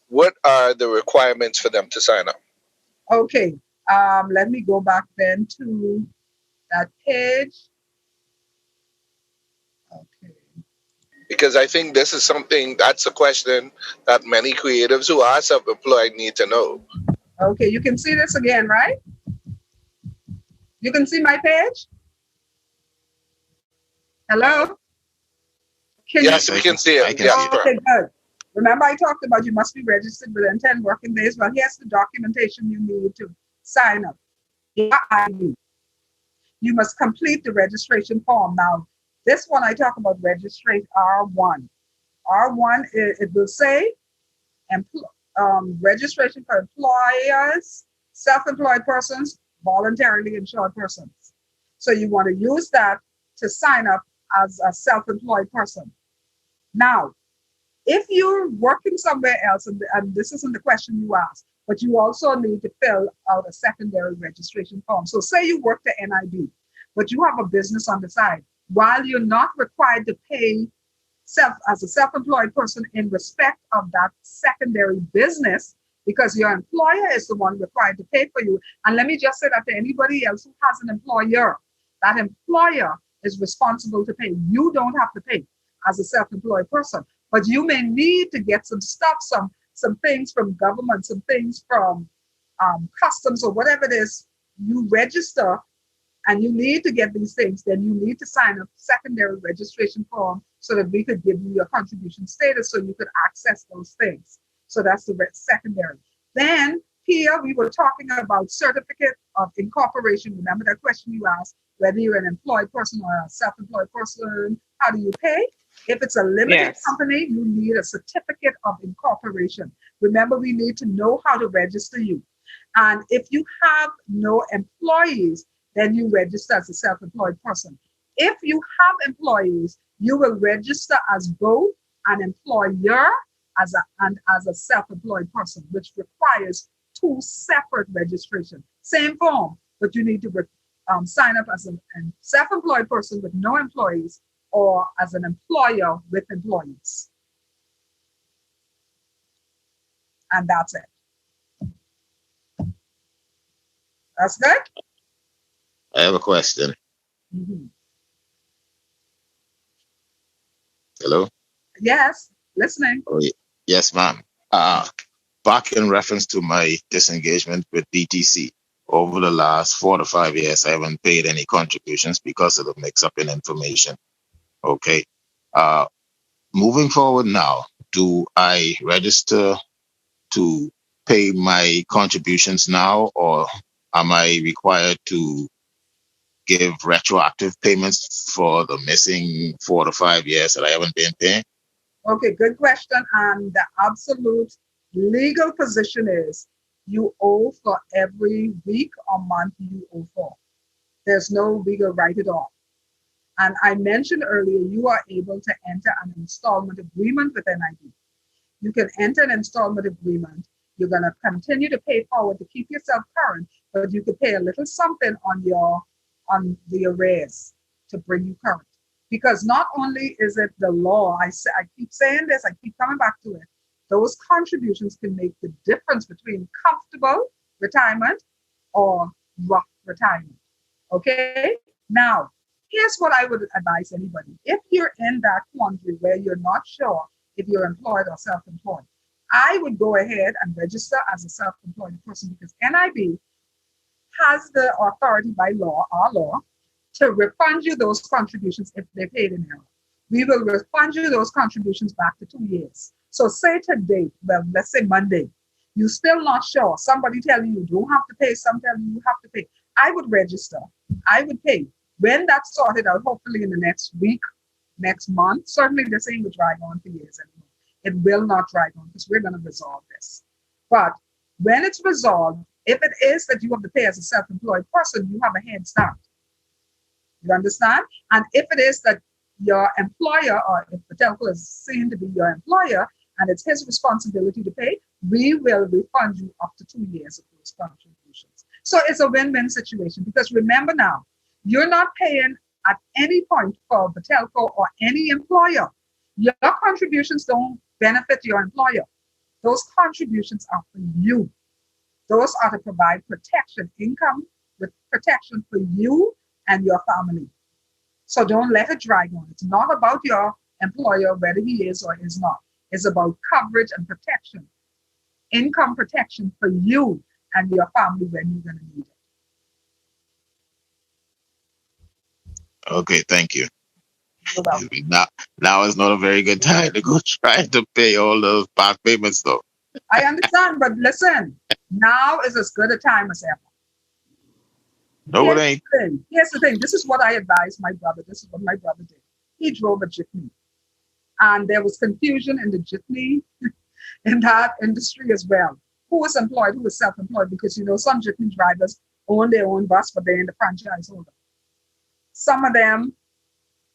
what are the requirements for them to sign up? Okay, let me go back then to that page. Okay. Because I think this is that's a question that many creatives who are self-employed need to know. Okay, you can see this again, right? You can see my page? Hello? Yes, we can see it. Okay, good. Remember I talked about you must be registered within 10 working days. Well, here's the documentation you need to sign up. Your ID. You must complete the registration form. Now, this one I talk about registration R1. R1, it will say registration for employers, self-employed persons, voluntarily insured persons. So you want to use that to sign up as a self-employed person. Now, if you're working somewhere else, and this isn't the question you asked, but you also need to fill out a secondary registration form. So say you work at NIB, but you have a business on the side. While you're not required to pay as a self-employed person in respect of that secondary business, because your employer is the one required to pay for you. And let me just say that to anybody else who has an employer, that employer is responsible to pay. You don't have to pay as a self-employed person, but you may need to get some stuff, some things from government, some things from customs or whatever it is. You register and you need to get these things, then you need to sign a secondary registration form so that we could give you your contribution status so you could access those things. So that's the secondary. Then here we were talking about certificate of incorporation. Remember that question you asked, whether you're an employed person or a self-employed person, how do you pay? If it's a limited company, you need a certificate of incorporation. Remember, we need to know how to register you. And if you have no employees, then you register as a self-employed person. If you have employees, you will register as both an employer and as a self-employed person, which requires 2 separate registrations. Same form, but you need to sign up as a self-employed person with no employees or as an employer with employees. And that's it. That's good? I have a question. Mm-hmm. Hello? Yes, listening. Oh, yes, ma'am. Back in reference to my disengagement with DTC, over the last 4 to 5 years, I haven't paid any contributions because of the mix-up in information. Okay. Moving forward now, do I register to pay my contributions now, or am I required to give retroactive payments for the missing 4 to 5 years that I haven't been paying? Okay, good question. And the absolute legal position is you owe for every week or month you owe for. There's no legal right at all. And I mentioned earlier, you are able to enter an installment agreement with NIB. You can enter an installment agreement. You're going to continue to pay forward to keep yourself current, but you could pay a little something on the arrears to bring you current. Because not only is it the law, I keep saying this, I keep coming back to it, those contributions can make the difference between comfortable retirement or rough retirement. Okay? Now, here's what I would advise anybody. If you're in that quandary where you're not sure if you're employed or self-employed, I would go ahead and register as a self-employed person because NIB has the authority by law, our law, to refund you those contributions if they paid in error. We will refund you those contributions back to 2 years. So say today, well, let's say Monday, you're still not sure. Somebody tell you don't have to pay, some tell you have to pay. I would register. I would pay. When that's sorted out, hopefully in the next week, next month, certainly this ain't going to drag on for years anymore. It will not drag on because we're going to resolve this. But when it's resolved, if it is that you have to pay as a self-employed person, you have a head start. You understand? And if it is that your employer, or if the telco is seen to be your employer, and it's his responsibility to pay, we will refund you up to 2 years of those contributions. So it's a win-win situation because remember now, you're not paying at any point for the telco or any employer. Your contributions don't benefit your employer. Those contributions are for you. Those are to provide protection, income with protection for you and your family. So don't let it drag on. It's not about your employer, whether he is or is not. It's about coverage and protection, income protection for you and your family when you're going to need it. Okay, thank you. Now is not a very good time to go try to pay all those back payments, though. I understand, but listen, now is as good a time as ever. No, it ain't. Here's the thing. This is what I advised my brother. This is what my brother did. He drove a jitney. And there was confusion in the jitney, in that industry as well. Who was employed, who was self-employed? Because, you know, some jitney drivers own their own bus, but they're in the franchise holder. Some of them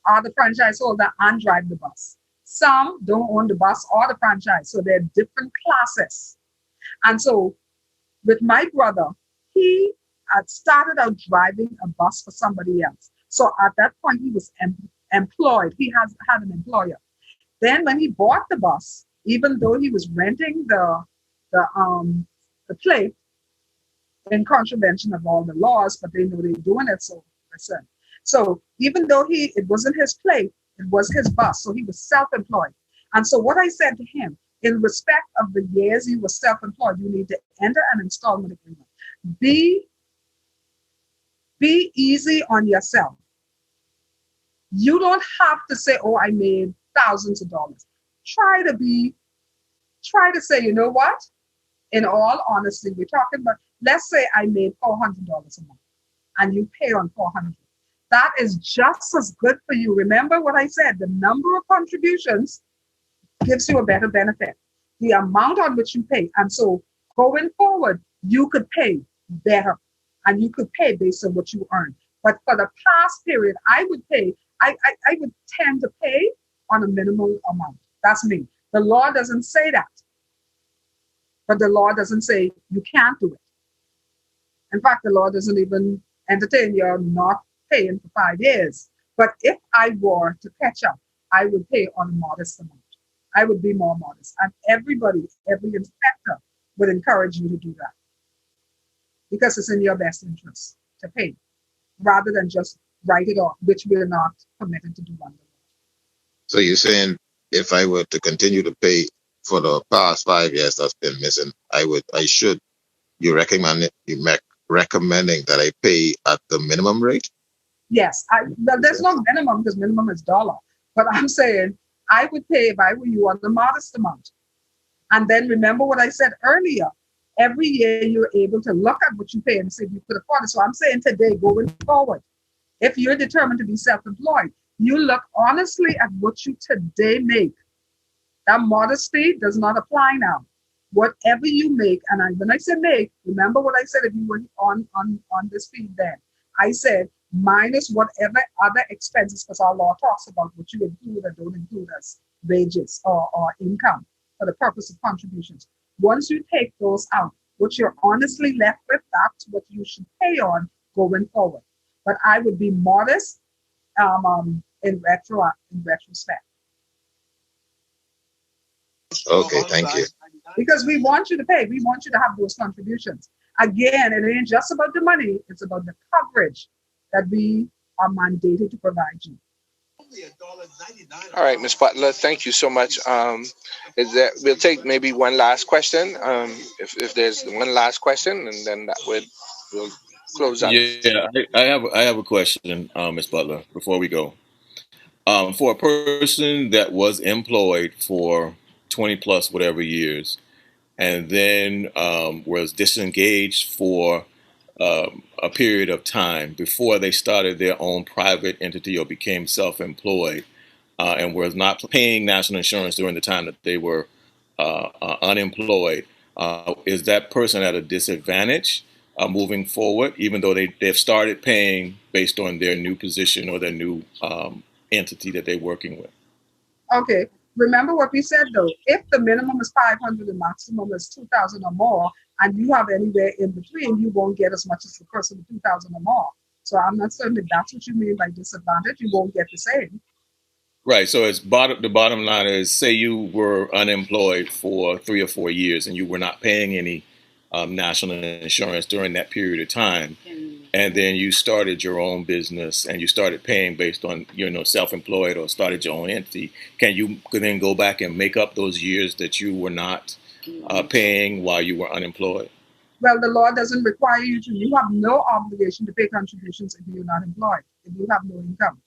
are the franchise holder and drive the bus. Some don't own the bus or the franchise, so they're different classes. And so with my brother, he had started out driving a bus for somebody else. So at that point, he was employed. He had an employer. Then when he bought the bus, even though he was renting the plate in contravention of all the laws, but they know they were doing it, so listen. So even though it wasn't his plate, it was his bus, so he was self-employed. And so what I said to him, in respect of the years you were self-employed, you need to enter an installment agreement. Be easy on yourself. You don't have to say, oh, I made thousands of dollars. Try to say, you know what? In all honesty, we're talking about, let's say I made $400 a month and you pay on 400. That is just as good for you. Remember what I said, the number of contributions gives you a better benefit. The amount on which you pay. And so going forward, you could pay better and you could pay based on what you earn. But for the past period, I would pay, I would tend to pay on a minimal amount. That's me. The law doesn't say that. But the law doesn't say you can't do it. In fact, the law doesn't even entertain your not paying for 5 years. But if I were to catch up, I would pay on a modest amount. I would be more modest. And everybody, every inspector would encourage you to do that. Because it's in your best interest to pay, rather than just write it off, which we're not permitted to do under law. So you're saying if I were to continue to pay for the past 5 years that's been missing, I should, recommending that I pay at the minimum rate? Yes, there's no minimum because minimum is $1. But I'm saying I would pay if I were you on the modest amount. And then remember what I said earlier. Every year you're able to look at what you pay and see if you could afford it. So I'm saying today, going forward, if you're determined to be self-employed, you look honestly at what you today make. That modesty does not apply now. Whatever you make, and when I say make, remember what I said if you were on this feed then. I said minus whatever other expenses, because our law talks about what you include or don't include as wages or income for the purpose of contributions. Once you take those out, what you're honestly left with, that's what you should pay on going forward. But I would be modest in retrospect. Okay, thank you. Because we want you to pay. We want you to have those contributions. Again, it ain't just about the money. It's about the coverage that we are mandated to provide you. All right, Ms. Butler, thank you so much. We'll take maybe one last question, if there's one last question, and then we'll close out. Yeah, I have a question, Ms. Butler, before we go. For a person that was employed for 20 plus whatever years, and then was disengaged for a period of time before they started their own private entity or became self-employed, and was not paying national insurance during the time that they were unemployed, is that person at a disadvantage moving forward, even though they've started paying based on their new position or their new entity that they're working with? Okay. Remember what we said though. If the minimum is 500 and maximum is 2,000 or more, and you have anywhere in between, you won't get as much as the person with 2,000 or more. So I'm not certain if that's what you mean by disadvantage. You won't get the same. Right. So the bottom line is, say you were unemployed for 3 or 4 years and you were not paying any national insurance during that period of time, and then you started your own business and you started paying based on, self-employed, or started your own entity. Can you then go back and make up those years that you were not paying while you were unemployed? Well, the law doesn't require you to. You have no obligation to pay contributions if you're not employed, if you have no income.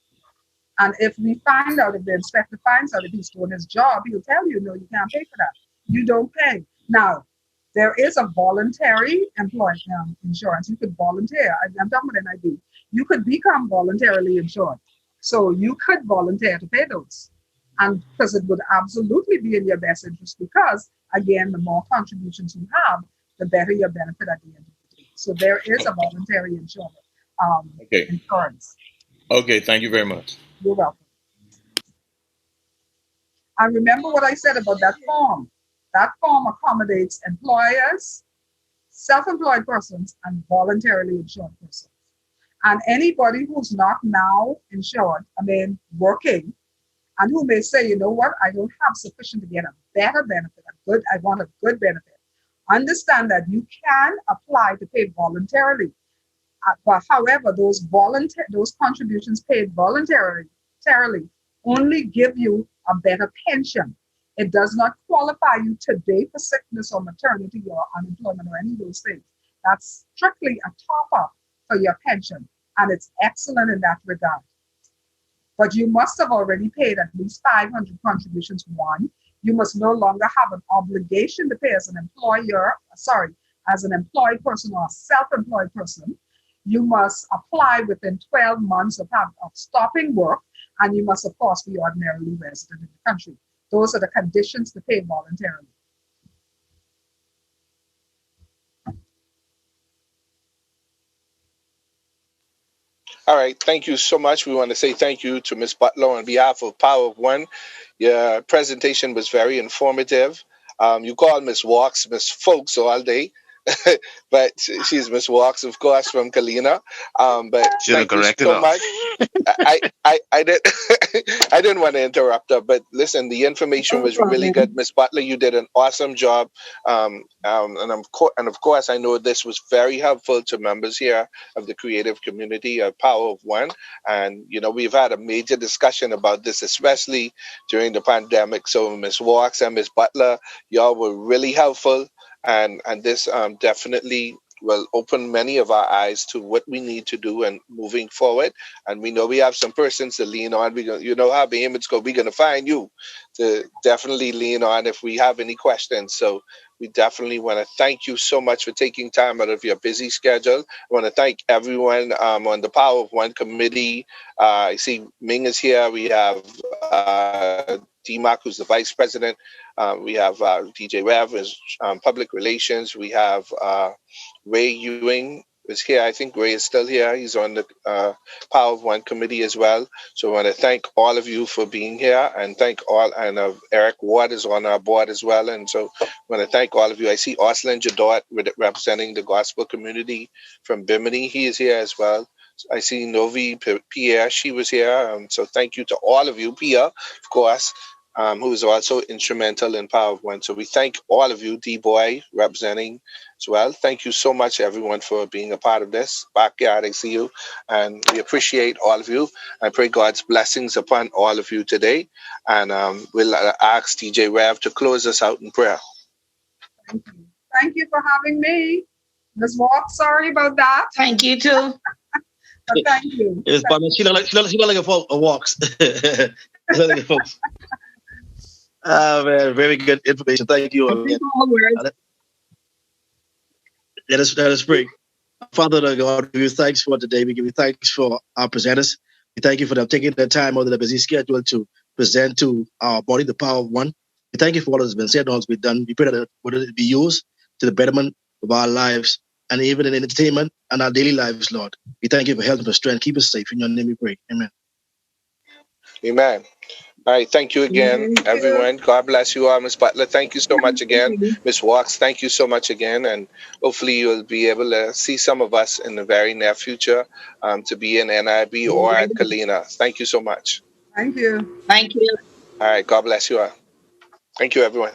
And if we find out, if the inspector finds out if he's doing his job, he'll tell you, no, you can't pay for that. You don't pay. Now, there is a voluntary employment insurance. You could volunteer. I'm talking about NIB. You could become voluntarily insured. So you could volunteer to pay those. And because it would absolutely be in your best interest, because, again, the more contributions you have, the better your benefit at the end of the day. So there is a voluntary insurance. Insurance. Okay, thank you very much. You're welcome. And remember what I said about that form. That form accommodates employers, self-employed persons, and voluntarily insured persons. And anybody who's not now insured, working, and who may say, you know what, I don't have sufficient to get a better benefit, I want a good benefit. Understand that you can apply to pay voluntarily. But however, those contributions paid voluntarily only give you a better pension. It does not qualify you today for sickness or maternity or unemployment or any of those things. That's strictly a top-up for your pension, and it's excellent in that regard. But you must have already paid at least 500 contributions. One, you must no longer have an obligation to pay as an as an employed person or a self-employed person, you must apply within 12 months of stopping work, and you must, of course, be ordinarily resident in the country. Those are the conditions to pay voluntarily. All right. Thank you so much. We want to say thank you to Ms. Butler on behalf of Power of One. Your presentation was very informative. You called Ms. Walks Miss Folks all day, but she's Miss Walks, of course, from Colina. But Should have thank you corrected so her. much. I did I didn't want to interrupt her, but listen, the information was really good, Miss Butler. You did an awesome job, and of course, I know this was very helpful to members here of the creative community of Power of One. And we've had a major discussion about this, especially during the pandemic. So, Miss Walks and Miss Butler, y'all were really helpful, and this definitely will open many of our eyes to what we need to do and moving forward. And we know we have some persons to lean on. You know how payments go. We're going to find you to definitely lean on if we have any questions. So we definitely want to thank you so much for taking time out of your busy schedule. I want to thank everyone on the Power of One committee. I see Ming is here. We have DMAC, who's the vice president. We have DJ Rev, is public relations. We have Ray Ewing is here. I think Ray is still here. He's on the Power of One committee as well. So I want to thank all of you for being here, and thank all. And Eric Ward is on our board as well. And so I want to thank all of you. I see Austin Jadot representing the gospel community from Bimini. He is here as well. I see Novi Pierre. She was here. So thank you to all of you. Pia, of course, who is also instrumental in Power of One. So we thank all of you, D-Boy representing as well. Thank you so much, everyone, for being a part of this. Backyard, I see you. And we appreciate all of you. I pray God's blessings upon all of you today. And we'll ask DJ Rev to close us out in prayer. Thank you. Thank you for having me. Ms. Walk, sorry about that. Thank you, too. But thank you. It's funny. She look like a walks. Like a folks. Man, very good information. Thank you. Let us pray. Father God, we give you thanks for today. We give you thanks for our presenters. We thank you for them taking their time out of their busy schedule to present to our body the Power of One. We thank you for all that's been said and all that's been done. We pray that it be used to the betterment of our lives and even in entertainment and our daily lives, Lord. We thank you for health and for strength. Keep us safe. In your name we pray. Amen. Amen. All right. Thank you again, everyone. God bless you all. Ms. Butler, thank you so much again. Ms. Walks, thank you so much again. And hopefully you'll be able to see some of us in the very near future to be in NIB or at Colina. Thank you so much. Thank you. Thank you. All right. God bless you all. Thank you, everyone.